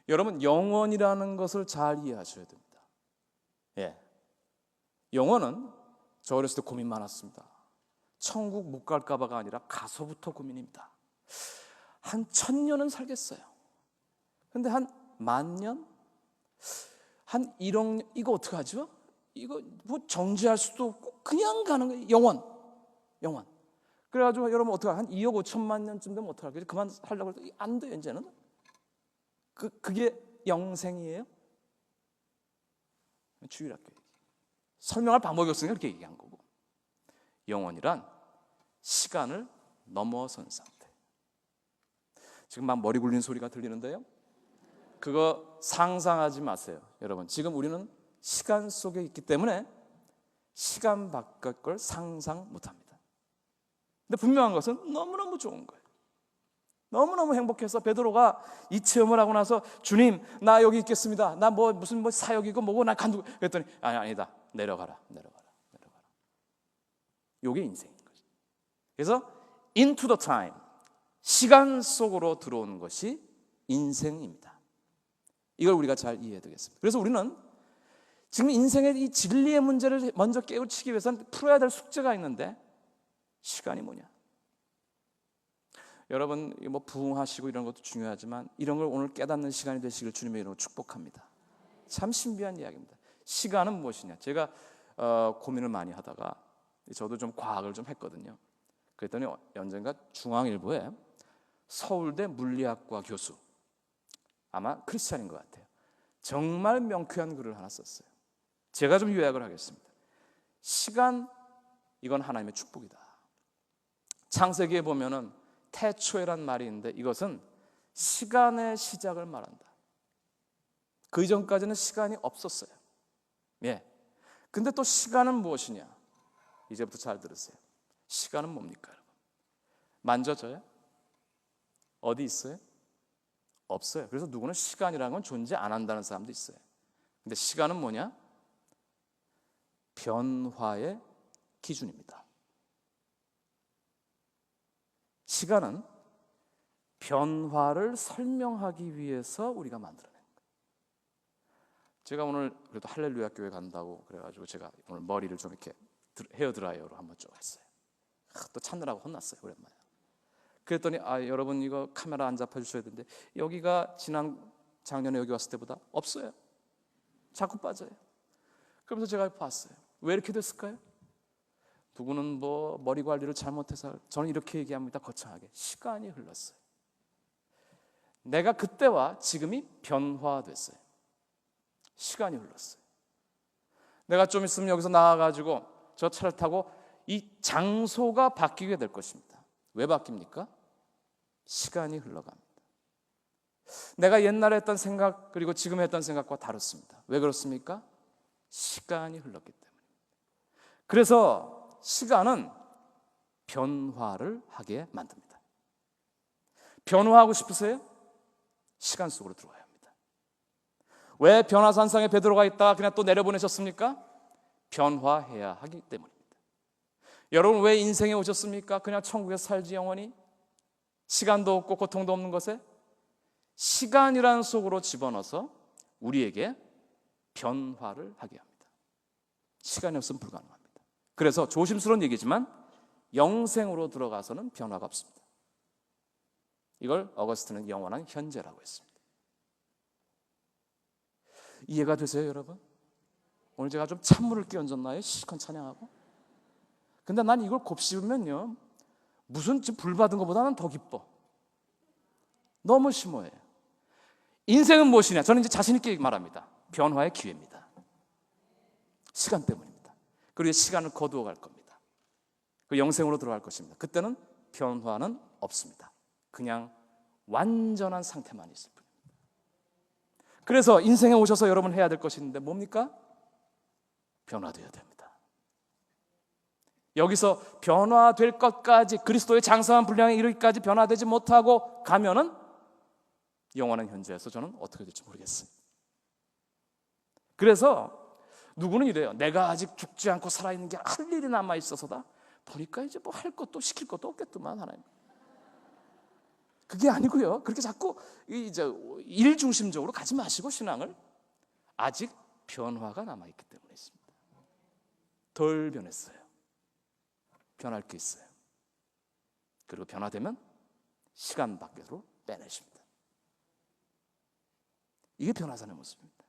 여러분, 영원이라는 것을 잘 이해하셔야 됩니다. 영원은 저 어렸을 때 고민 많았습니다. 천국 못 갈까 봐가 아니라 가서부터 고민입니다. 한 1000년은 살겠어요. 근데 한 10,000년? 한 1억 년? 이거 어떡하죠? 이거 정지할 수도 없고 그냥 가는 거예요. 영원. 그래가지고 여러분 어떡하? 한 2억 5천만 년쯤 되면 어떡할까요? 그만 하려고 해도 안 돼요 이제는. 그게 영생이에요? 주일학교 설명할 방법이 없으니까 그렇게 얘기한 거고. 영원이란 시간을 넘어선 상태. 지금 막 머리 굴리는 소리가 들리는데요, 그거 상상하지 마세요. 여러분, 지금 우리는 시간 속에 있기 때문에 시간 바깥 걸 상상 못합니다. 근데 분명한 것은 너무너무 좋은 거예요. 너무너무 행복해서 베드로가 이 체험을 하고 나서 주님 나 여기 있겠습니다. 나 무슨 사역이고 뭐고 나 간두. 그랬더니 아니다. 내려가라. 이게 인생인 거죠. 그래서 into the time, 시간 속으로 들어오는 것이 인생입니다. 이걸 우리가 잘 이해해야 되겠습니다. 그래서 우리는 지금 인생의 이 진리의 문제를 먼저 깨우치기 위해서는 풀어야 될 숙제가 있는데 시간이 뭐냐? 여러분 부흥하시고 이런 것도 중요하지만 이런 걸 오늘 깨닫는 시간이 되시길 주님의 이름으로 축복합니다. 참 신비한 이야기입니다. 시간은 무엇이냐? 제가 고민을 많이 하다가 저도 좀 과학을 좀 했거든요. 그랬더니 언젠가 중앙일보에 서울대 물리학과 교수, 아마 크리스찬인 것 같아요, 정말 명쾌한 글을 하나 썼어요. 제가 좀 요약을 하겠습니다. 시간, 이건 하나님의 축복이다. 창세기에 보면은 태초에란 말이 있는데 이것은 시간의 시작을 말한다. 그 이전까지는 시간이 없었어요. 예. 근데 또 시간은 무엇이냐? 이제부터 잘 들으세요. 시간은 뭡니까, 여러분? 만져져요? 어디 있어요? 없어요. 그래서 누구는 시간이라는 건 존재 안 한다는 사람도 있어요. 근데 시간은 뭐냐? 변화의 기준입니다. 시간은 변화를 설명하기 위해서 우리가 만들어낸 거예요. 제가 오늘 그래도 할렐루야 교회 간다고 그래가지고 제가 오늘 머리를 좀 이렇게 헤어드라이어로 한번 쭉 했어요. 또 찾느라고 혼났어요, 오랜만에. 그랬더니 여러분 이거 카메라 안 잡아주셔야 되는데 여기가 작년에 여기 왔을 때보다 없어요. 자꾸 빠져요. 그러면서 제가 봤어요. 왜 이렇게 됐을까요? 누구는 뭐 머리 관리를 잘못해서, 저는 이렇게 얘기합니다. 거창하게 시간이 흘렀어요. 내가 그때와 지금이 변화됐어요. 시간이 흘렀어요. 내가 좀 있으면 여기서 나와가지고 저 차를 타고 이 장소가 바뀌게 될 것입니다. 왜 바뀝니까? 시간이 흘러갑니다. 내가 옛날에 했던 생각 그리고 지금 했던 생각과 다릅니다. 왜 그렇습니까? 시간이 흘렀기 때문입니다. 그래서 시간은 변화를 하게 만듭니다. 변화하고 싶으세요? 시간 속으로 들어와야 합니다. 왜 변화산상에 베드로가 있다가 그냥 또 내려보내셨습니까? 변화해야 하기 때문입니다. 여러분 왜 인생에 오셨습니까? 그냥 천국에서 살지 영원히? 시간도 없고 고통도 없는 것에? 시간이라는 속으로 집어넣어서 우리에게 변화를 하게 합니다. 시간이 없으면 불가능합니다. 그래서 조심스러운 얘기지만 영생으로 들어가서는 변화가 없습니다. 이걸 어거스틴은 영원한 현재라고 했습니다. 이해가 되세요, 여러분? 오늘 제가 좀 찬물을 끼얹었나요? 시컷 찬양하고. 근데 난 이걸 곱씹으면요, 무슨 불 받은 것보다는 더 기뻐. 너무 심오해요. 인생은 무엇이냐? 저는 이제 자신 있게 말합니다. 변화의 기회입니다. 시간 때문입니다. 그리고 시간을 거두어 갈 겁니다. 그 영생으로 들어갈 것입니다. 그때는 변화는 없습니다. 그냥 완전한 상태만 있을 뿐입니다. 그래서 인생에 오셔서 여러분 해야 될 것이 있는데 뭡니까? 변화되어야 됩니다. 여기서 변화될 것까지, 그리스도의 장성한 분량에 이르기까지 변화되지 못하고 가면은 영원한 현재에서 저는 어떻게 될지 모르겠어요. 그래서 누구는 이래요. 내가 아직 죽지 않고 살아있는 게 할 일이 남아있어서다. 보니까 이제 뭐 할 것도 시킬 것도 없겠더만 하나님. 그게 아니고요. 그렇게 자꾸 이제 일 중심적으로 가지 마시고 신앙을, 아직 변화가 남아있기 때문에 있습니다. 덜 변했어요. 변할 게 있어요. 그리고 변화되면 시간 밖으로 빼내십니다. 이게 변화산의 모습입니다.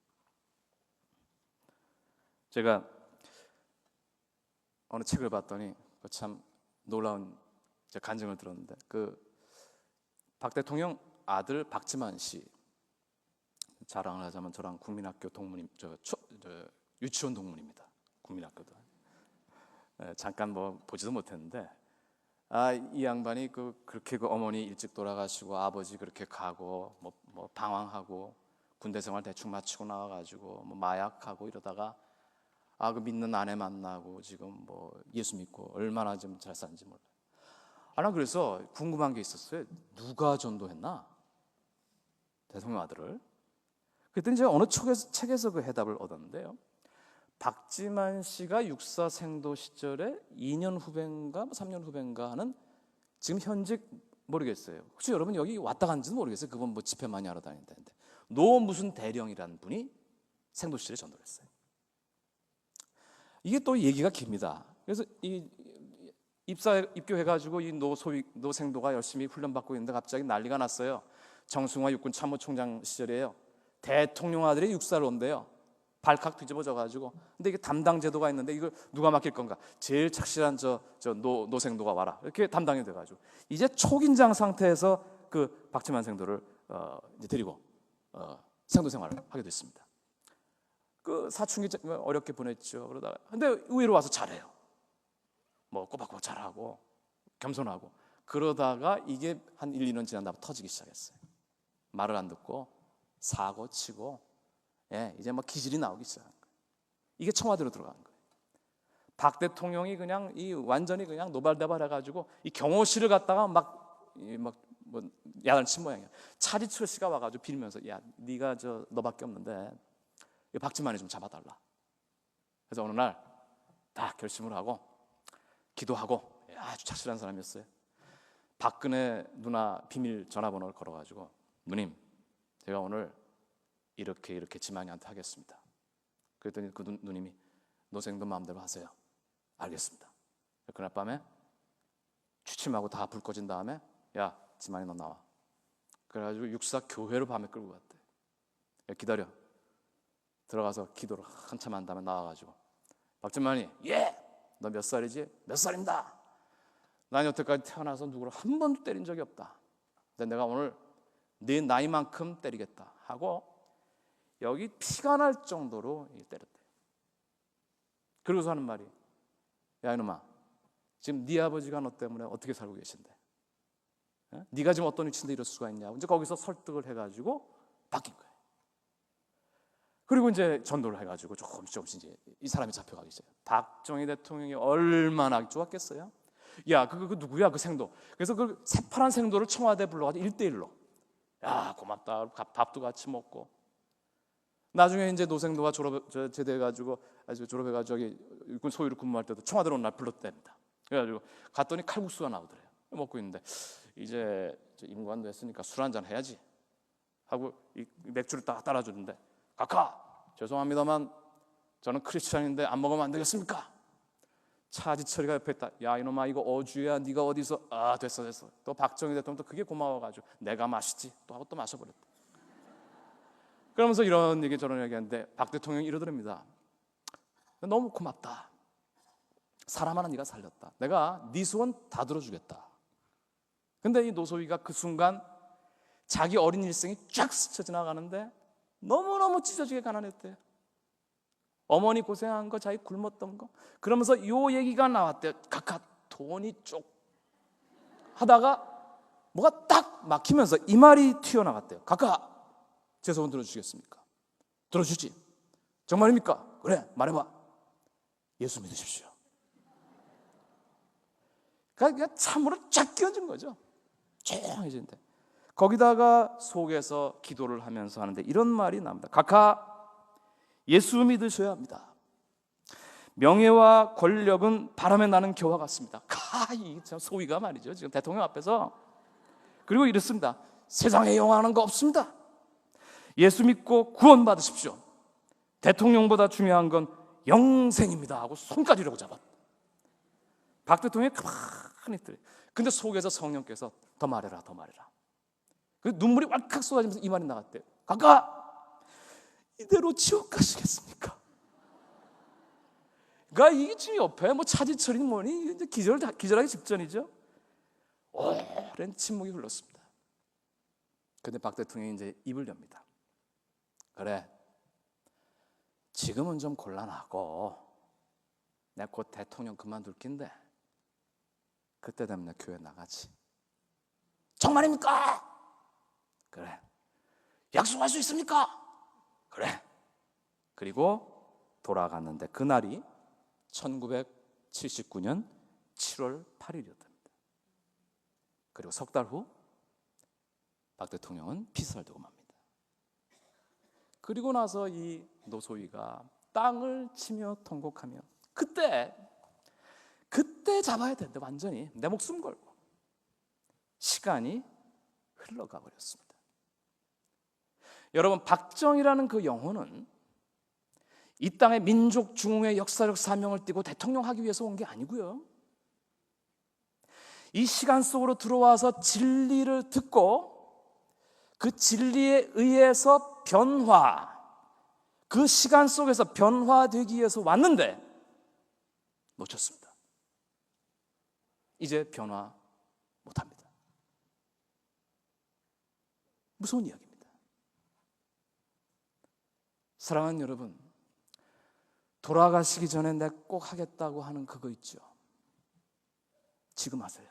제가 어느 책을 봤더니 참 놀라운 간증을 들었는데, 박 대통령 아들 박지만 씨 자랑을 하자면 저랑 국민학교 동문임, 유치원 동문입니다. 국민학교도 잠깐 뭐 보지도 못했는데, 이 양반이 그렇게 어머니 일찍 돌아가시고 아버지 그렇게 가고 뭐 방황하고 군대 생활 대충 마치고 나와가지고 뭐 마약하고 이러다가 그 믿는 아내 만나고 지금 뭐 예수 믿고 얼마나 좀 잘 사는지 몰라요. 난 그래서 궁금한 게 있었어요. 누가 전도했나? 대통령 아들을. 그랬더니 제가 어느 책에서 그 해답을 얻었는데요. 박지만 씨가 육사 생도 시절에 2년 후배인가 3년 후배인가 하는, 지금 현직 모르겠어요. 혹시 여러분 여기 왔다 간지도 모르겠어요. 그분 뭐 집회 많이 하러 다닌다는데, 노 무슨 대령이라는 분이 생도 시절에 전도를 했어요. 이게 또 얘기가 깁니다. 그래서 입교해가지고 이 노생도가 열심히 훈련받고 있는데 갑자기 난리가 났어요. 정승화 육군 참모총장 시절이에요. 대통령 아들이 육사를 온대요. 발칵 뒤집어져가지고. 근데 이게 담당 제도가 있는데 이걸 누가 맡길 건가? 제일 착실한 노생도가 와라. 이렇게 담당이 돼가지고 이제 초긴장 상태에서 그 박지만 생도를 이제 데리고 생도 생활을 하게 됐습니다. 그 사춘기 어렵게 보냈죠. 그러다가 근데 의외로 와서 잘해요. 뭐 꼬박꼬박 잘하고 겸손하고. 그러다가 이게 한 1, 2년 지난 다음에 터지기 시작했어요. 말을 안 듣고 사고 치고, 이제 막 기질이 나오기 시작한 거예요. 이게 청와대로 들어간 거예요. 박 대통령이 그냥 완전히 그냥 노발대발해가지고 이 경호실을 갖다가 뭐 야단 친 모양이야. 차지철 씨가 와가지고 빌면서, 야, 네가 너밖에 없는데 박지만이 좀 잡아달라. 그래서 어느 날 딱 결심을 하고 기도하고, 아주 착실한 사람이었어요. 박근혜 누나 비밀 전화번호를 걸어가지고, 누님, 제가 오늘 이렇게 지만이한테 하겠습니다. 그랬더니 그 누님이, 노생도 마음대로 하세요. 알겠습니다. 그날 밤에 취침하고 다 불 꺼진 다음에, 야, 지만이 너 나와. 그래가지고 육사 교회로 밤에 끌고 갔대. 야, 기다려. 들어가서 기도를 한참 한 다음에 나와가지고, 박지만이, 너 몇 살이지? 몇 살입니다. 난 여태까지 태어나서 누구를 한 번도 때린 적이 없다. 근데 내가 오늘 네 나이만큼 때리겠다 하고 여기 피가 날 정도로 때렸대. 그러고서 하는 말이, 야, 이놈아, 지금 네 아버지가 너 때문에 어떻게 살고 계신데? 네가 지금 어떤 위치인데 이럴 수가 있냐고. 이제 거기서 설득을 해가지고 바뀐 거예요. 그리고 이제 전도를 해가지고 조금씩 이제 이 사람이 잡혀가기 시작해요. 박정희 대통령이 얼마나 좋았겠어요? 야, 그 누구야, 그 생도. 그래서 그 새파란 생도를 청와대에 불러가지고 1대1로, 야, 고맙다, 밥도 같이 먹고. 나중에 이제 노생도가 제대해가지고, 졸업해가지고 육군 소위로 근무할 때도 청와대로 날 불렀답니다. 그래가지고 갔더니 칼국수가 나오더래요. 먹고 있는데, 이제 임관도 했으니까 술 한잔 해야지 하고 이 맥주를 딱 따라주는데, 카카, 죄송합니다만 저는 크리스찬인데 안 먹으면 안 되겠습니까? 차지철이가 옆에 있다. 야, 이놈아, 이거 어주야. 네가 어디서? 아, 됐어. 또 박정희 대통령도 그게 고마워가지고 내가 마시지 또 하고 또 마셔버렸다. 그러면서 이런 얘기 저런 얘기 하는데 박 대통령이 이러더랍니다. 너무 고맙다. 사람 하나 네가 살렸다. 내가 네 소원 다 들어주겠다. 근데 이 노소위가 그 순간 자기 어린 일생이 쫙 스쳐 지나가는데 너무너무 찢어지게 가난했대요. 어머니 고생한 거, 자기 굶었던 거. 그러면서 요 얘기가 나왔대요. 각각 돈이 쪽 하다가 뭐가 딱 막히면서 이 말이 튀어나갔대요. 각각 제 소원 들어주시겠습니까? 들어주지. 정말입니까? 그래, 말해봐. 예수 믿으십시오. 그러니까 참으로 쫙 끼얹은 거죠. 조용해진대. 거기다가 속에서 기도를 하면서 하는데 이런 말이 나옵니다. 각하, 예수 믿으셔야 합니다. 명예와 권력은 바람에 나는 겨와 같습니다. 이 소위가 말이죠, 지금 대통령 앞에서. 그리고 이렇습니다. 세상에 영원한 거 없습니다. 예수 믿고 구원 받으십시오. 대통령보다 중요한 건 영생입니다 하고 손가락으로 잡았. 박 대통령이 가만히 있더래. 근데 속에서 성령께서 더 말해라. 그 눈물이 왈칵 쏟아지면서 이 말이 나갔대요. 각하, 이대로 지옥 가시겠습니까? 그러니까 이게 지금 옆에 뭐 차지철이 뭐니 이제 기절하기 직전이죠. 오랜 침묵이 흘렀습니다. 근데 박 대통령이 이제 입을 엽니다. 그래, 지금은 좀 곤란하고 내가 곧 대통령 그만둘 낀데 그때 되면 내 교회 나가지. 정말입니까? 그래. 약속할 수 있습니까? 그래. 그리고 돌아갔는데 그날이 1979년 7월 8일이었답니다. 그리고 석 달 후 박 대통령은 피살되고 맙니다. 그리고 나서 이 노소위가 땅을 치며 통곡하며 그때 잡아야 되는데 완전히 내 목숨 걸고 시간이 흘러가 버렸습니다. 여러분, 박정희라는 그 영혼은 이 땅의 민족 중흥의 역사적 사명을 띠고 대통령 하기 위해서 온 게 아니고요. 이 시간 속으로 들어와서 진리를 듣고 그 진리에 의해서 그 시간 속에서 변화되기 위해서 왔는데 놓쳤습니다. 이제 변화 못합니다. 무서운 이야기입니다. 사랑하는 여러분, 돌아가시기 전에 내가 꼭 하겠다고 하는 그거 있죠. 지금 하세요.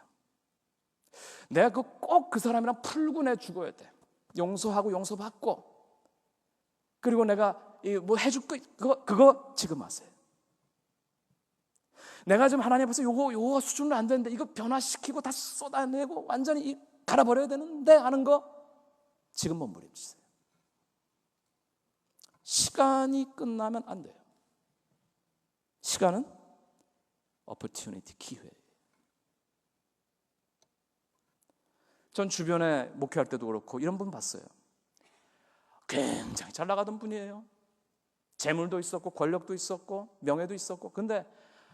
내가 꼭 그 사람이랑 풀고 내 죽어야 돼. 용서하고 용서받고. 그리고 내가 뭐 해줄 거 그거 지금 하세요. 내가 지금 하나님 앞에서 요거 수준은 안 되는데 이거 변화시키고 다 쏟아내고 완전히 갈아버려야 되는데 하는 거 지금 몸부림치세요. 시간이 끝나면 안 돼요. 시간은 opportunity, 기회예요. 전 주변에 목회할 때도 그렇고 이런 분 봤어요. 굉장히 잘 나가던 분이에요. 재물도 있었고 권력도 있었고 명예도 있었고, 근데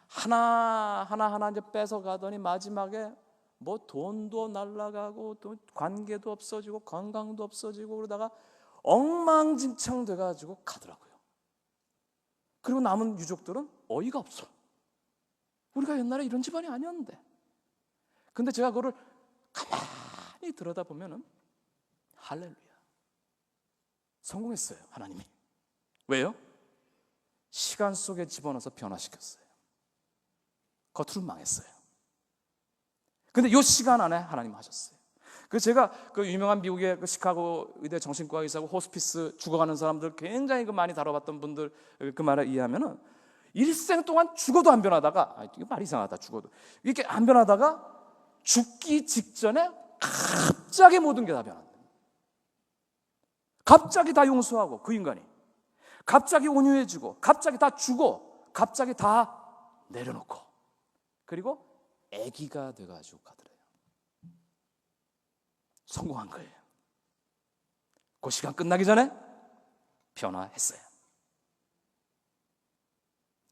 하나 이제 뺏어가더니 마지막에 뭐 돈도 날라가고 또 관계도 없어지고 건강도 없어지고 그러다가 엉망진창 돼가지고 가더라고요. 그리고 남은 유족들은 어이가 없어. 우리가 옛날에 이런 집안이 아니었는데. 근데 제가 그거를 가만히 들여다보면은 할렐루야, 성공했어요. 하나님이. 왜요? 시간 속에 집어넣어서 변화시켰어요. 겉으로 망했어요. 근데 이 시간 안에 하나님 하셨어요. 그래서 제가 그 유명한 미국의 그 시카고 의대 정신과 의사고 호스피스 죽어가는 사람들 굉장히 많이 다뤄봤던 분들 그 말에 의하면은 일생 동안 죽어도 안 변하다가, 이거 말 이상하다, 죽어도 이렇게 안 변하다가 죽기 직전에 갑자기 모든 게 다 변한다. 갑자기 다 용서하고, 그 인간이 갑자기 온유해지고, 갑자기 다 주고, 갑자기 다 내려놓고, 그리고 아기가 돼가지고 가더래요. 성공한 거예요. 그 시간 끝나기 전에 변화했어요.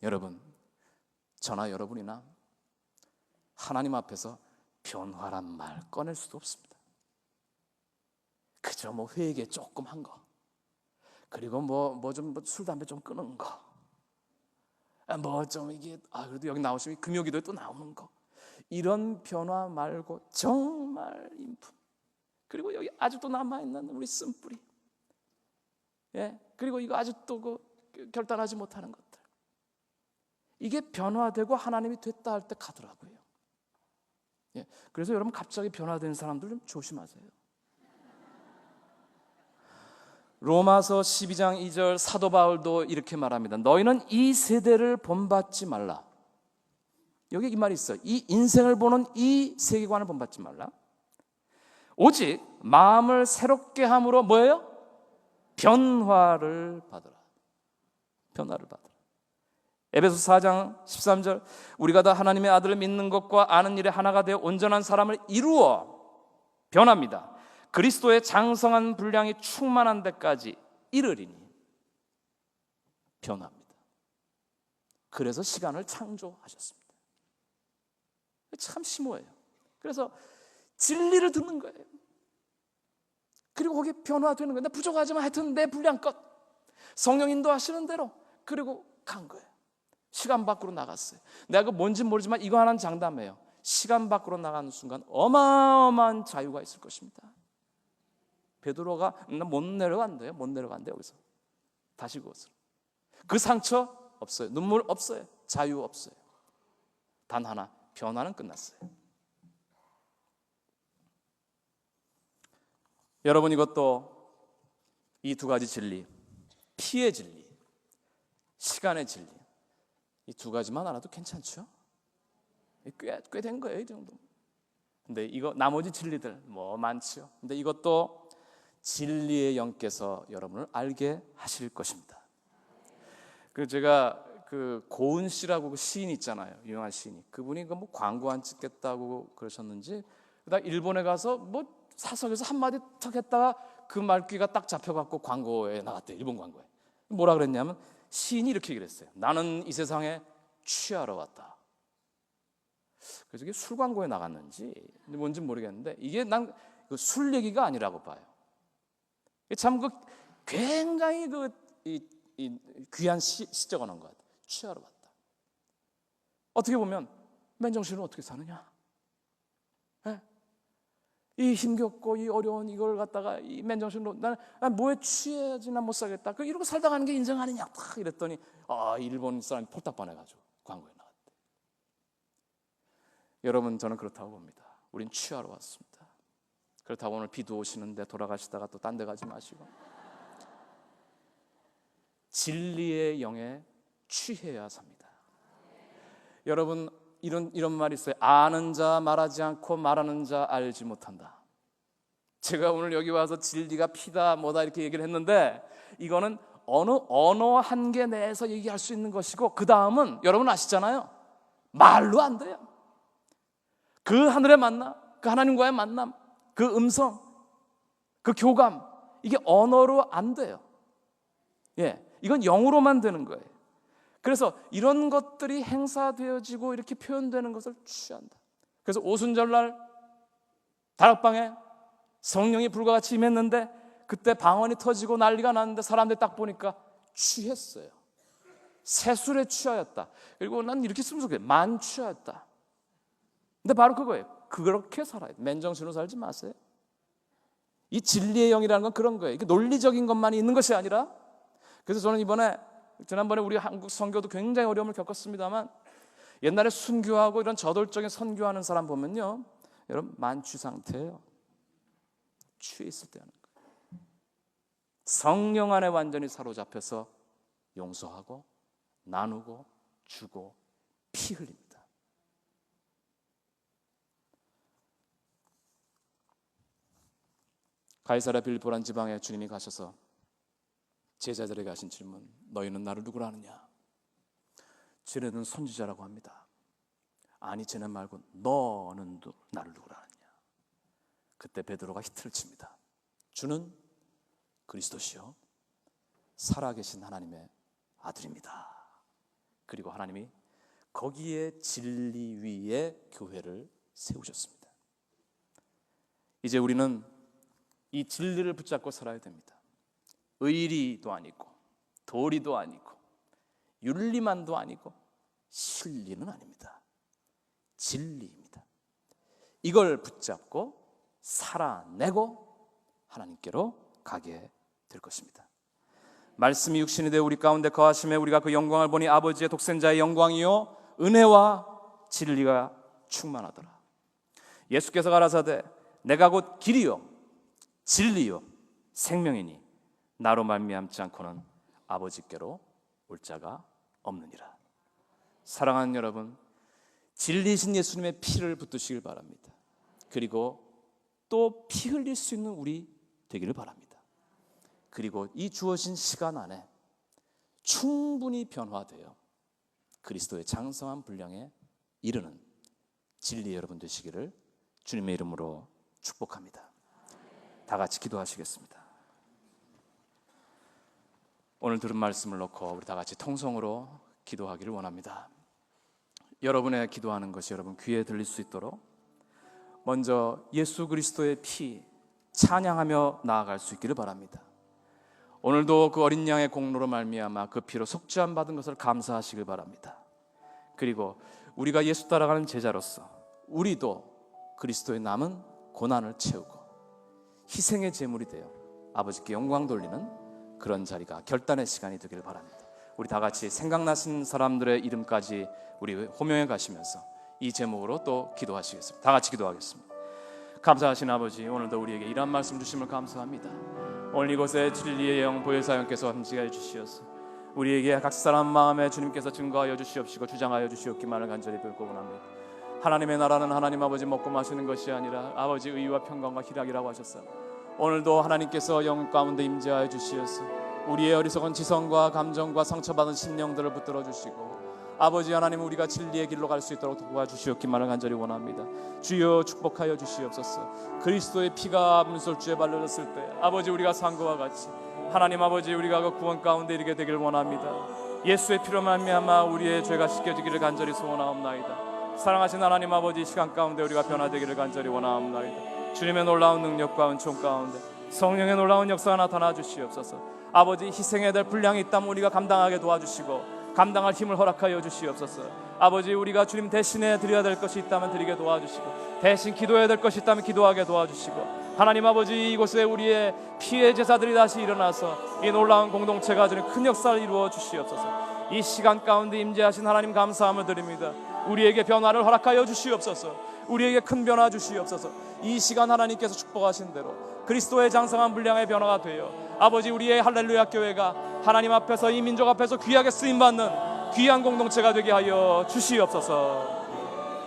여러분, 저나 여러분이나 하나님 앞에서 변화란 말 꺼낼 수도 없습니다. 그저 뭐 회개 조금 한 거, 그리고 뭐 좀 술 담배 좀 끊은 거, 뭐 좀 이게 그래도 여기 나오시면 금요기도에 또 나오는 거, 이런 변화 말고 정말 인품, 그리고 여기 아직도 남아있는 우리 쓴뿌리, 그리고 이거 아직도 그 결단하지 못하는 것들, 이게 변화되고 하나님이 됐다 할 때 가더라고요. 그래서 여러분, 갑자기 변화된 사람들 좀 조심하세요. 로마서 12장 2절 사도 바울도 이렇게 말합니다. 너희는 이 세대를 본받지 말라. 여기 이 말이 있어요. 이 인생을 보는 이 세계관을 본받지 말라. 오직 마음을 새롭게 함으로 뭐예요? 변화를 받으라. 변화를 받으라. 에베소 4장 13절 우리가 다 하나님의 아들을 믿는 것과 아는 일에 하나가 되어 온전한 사람을 이루어 변합니다. 그리스도의 장성한 분량이 충만한 데까지 이르리니 변합니다. 그래서 시간을 창조하셨습니다. 참 심오해요. 그래서 진리를 듣는 거예요. 그리고 거기에 변화되는 거예요. 나 부족하지만 하여튼 내 분량껏 성령 인도하시는 대로, 그리고 간 거예요. 시간 밖으로 나갔어요. 내가 그 뭔지 모르지만 이거 하나는 장담해요. 시간 밖으로 나가는 순간 어마어마한 자유가 있을 것입니다. 베드로가 못 내려간대요. 못 내려간대요. 여기서 다시 그것을, 그 상처 없어요. 눈물 없어요. 자유 없어요. 단 하나, 변화는 끝났어요. 여러분, 이것도 이 두 가지 진리, 피의 진리, 시간의 진리, 이 두 가지만 알아도 괜찮죠? 꽤 된 거예요, 이 정도. 근데 이거 나머지 진리들 뭐 많지요. 근데 이것도 진리의 영께서 여러분을 알게 하실 것입니다. 그 제가 그 고은 씨라고 그 시인 있잖아요, 유명한 시인이. 그분이 그 뭐 광고 안 찍겠다고 그러셨는지, 그다음 일본에 가서 뭐 사석에서 한마디 탁 했다가 그 말귀가 딱 잡혀갖고 광고에 나갔대요. 일본 광고에. 뭐라 그랬냐면, 시인이 이렇게 얘기를 했어요. 나는 이 세상에 취하러 왔다. 그래서 이게 술 광고에 나갔는지 뭔지 모르겠는데, 이게 난 술 얘기가 아니라고 봐요. 참 그 굉장히 이 귀한 시 적어놓은 것 같아요. 취하러 왔다. 어떻게 보면 맨정신으로 어떻게 사느냐? 이 힘겹고 이 어려운 이걸 갖다가 이 맨정신으로 나는 뭐에 취해야지 난 못 살겠다. 이러고 살다 가는 게 인생 아니냐? 딱 이랬더니 일본 사람이 폴딱 반해가지고 광고에 나왔대. 여러분, 저는 그렇다고 봅니다. 우린 취하러 왔습니다. 그렇다고 오늘 비도 오시는데 돌아가시다가 또 딴 데 가지 마시고 진리의 영에 취해야 삽니다. 여러분, 이런 말이 있어요. 아는 자 말하지 않고 말하는 자 알지 못한다. 제가 오늘 여기 와서 진리가 피다 뭐다 이렇게 얘기를 했는데 이거는 어느 언어 한계 내에서 얘기할 수 있는 것이고, 그 다음은 여러분 아시잖아요. 말로 안 돼요. 그 하늘의 만남, 그 하나님과의 만남, 그 음성, 그 교감, 이게 언어로 안 돼요. 이건 영으로만 되는 거예요. 그래서 이런 것들이 행사되어지고 이렇게 표현되는 것을 취한다. 그래서 오순절날 다락방에 성령이 불과 같이 임했는데 그때 방언이 터지고 난리가 났는데 사람들이 딱 보니까 취했어요. 세술에 취하였다. 그리고 난 이렇게 쓰면 좋겠어요. 만취하였다. 근데 바로 그거예요. 그렇게 살아야 돼요. 맨정신으로 살지 마세요. 이 진리의 영이라는 건 그런 거예요. 이게 논리적인 것만이 있는 것이 아니라, 그래서 저는 지난번에 우리 한국 선교도 굉장히 어려움을 겪었습니다만, 옛날에 순교하고 이런 저돌적인 선교하는 사람 보면요, 여러분 만취 상태예요. 취해 있을 때 하는 거예요. 성령 안에 완전히 사로잡혀서 용서하고 나누고 주고 피 흘립니다. 가이사랴 빌보란 지방에 주님이 가셔서 제자들에게 하신 질문, 너희는 나를 누구라 하느냐? 쟤네는 선지자라고 합니다. 아니, 쟤네 말고 너는 나를 누구라 하느냐? 그때 베드로가 히트를 칩니다. 주는 그리스도시요 살아계신 하나님의 아들입니다. 그리고 하나님이 거기에 진리 위에 교회를 세우셨습니다. 이제 우리는 이 진리를 붙잡고 살아야 됩니다. 의리도 아니고 도리도 아니고 윤리만도 아니고 실리는 아닙니다. 진리입니다. 이걸 붙잡고 살아내고 하나님께로 가게 될 것입니다. 말씀이 육신이 되어 우리 가운데 거하심에 우리가 그 영광을 보니 아버지의 독생자의 영광이요 은혜와 진리가 충만하더라. 예수께서 가라사대 내가 곧 길이요 진리요 생명이니 나로 말미암지 않고는 아버지께로 올 자가 없느니라. 사랑하는 여러분, 진리이신 예수님의 피를 붙드시길 바랍니다. 그리고 또 피 흘릴 수 있는 우리 되기를 바랍니다. 그리고 이 주어진 시간 안에 충분히 변화되어 그리스도의 장성한 분량에 이르는 진리 여러분 되시기를 주님의 이름으로 축복합니다. 다 같이 기도하시겠습니다. 오늘 들은 말씀을 놓고 우리 다 같이 통성으로 기도하기를 원합니다. 여러분의 기도하는 것이 여러분 귀에 들릴 수 있도록 먼저 예수 그리스도의 피 찬양하며 나아갈 수 있기를 바랍니다. 오늘도 그 어린 양의 공로로 말미암아 그 피로 속죄함 받은 것을 감사하시길 바랍니다. 그리고 우리가 예수 따라가는 제자로서 우리도 그리스도의 남은 고난을 채우고 희생의 제물이 되어 아버지께 영광 돌리는 그런 자리가 결단의 시간이 되기를 바랍니다. 우리 다 같이 생각나신 사람들의 이름까지 우리 호명해 가시면서 이 제목으로 또 기도하시겠습니다. 다 같이 기도하겠습니다. 감사하신 아버지, 오늘도 우리에게 이런 말씀 주심을 감사합니다. 오늘 이곳에 진리의 영 보혜사님께서 함께해 주시어서 우리에게 각 사람 마음에 주님께서 증거하여 주시옵시고 주장하여 주시옵기만을 간절히 빌고 원합니다. 하나님의 나라는 하나님 아버지 먹고 마시는 것이 아니라 아버지 의와 평강과 희락이라고 하셨어. 오늘도 하나님께서 영 가운데 임재하여 주시어서 우리의 어리석은 지성과 감정과 상처받은 심령들을 붙들어 주시고 아버지 하나님 우리가 진리의 길로 갈 수 있도록 도와주시옵기만을 간절히 원합니다. 주여 축복하여 주시옵소서. 그리스도의 피가 문설주에 발라졌을 때 아버지 우리가 산 것과 같이 하나님 아버지 우리가 그 구원 가운데 이르게 되길 원합니다. 예수의 피로 말미암아 우리의 죄가 씻겨지기를 간절히 소원하옵나이다. 사랑하신 하나님 아버지 시간 가운데 우리가 변화되기를 간절히 원하옵나이다. 주님의 놀라운 능력과 은총 가운데 성령의 놀라운 역사가 나타나 주시옵소서. 아버지 희생해야 될 분량이 있다면 우리가 감당하게 도와주시고 감당할 힘을 허락하여 주시옵소서. 아버지 우리가 주님 대신에 드려야 될 것이 있다면 드리게 도와주시고 대신 기도해야 될 것이 있다면 기도하게 도와주시고 하나님 아버지 이곳에 우리의 피의 제사들이 다시 일어나서 이 놀라운 공동체가 주는 큰 역사를 이루어 주시옵소서. 이 시간 가운데 임재하신 하나님 감사함을 드립니다. 우리에게 변화를 허락하여 주시옵소서. 우리에게 큰 변화 주시옵소서. 이 시간 하나님께서 축복하신 대로 그리스도의 장성한 분량의 변화가 되어 아버지 우리의 할렐루야 교회가 하나님 앞에서 이 민족 앞에서 귀하게 쓰임받는 귀한 공동체가 되게 하여 주시옵소서.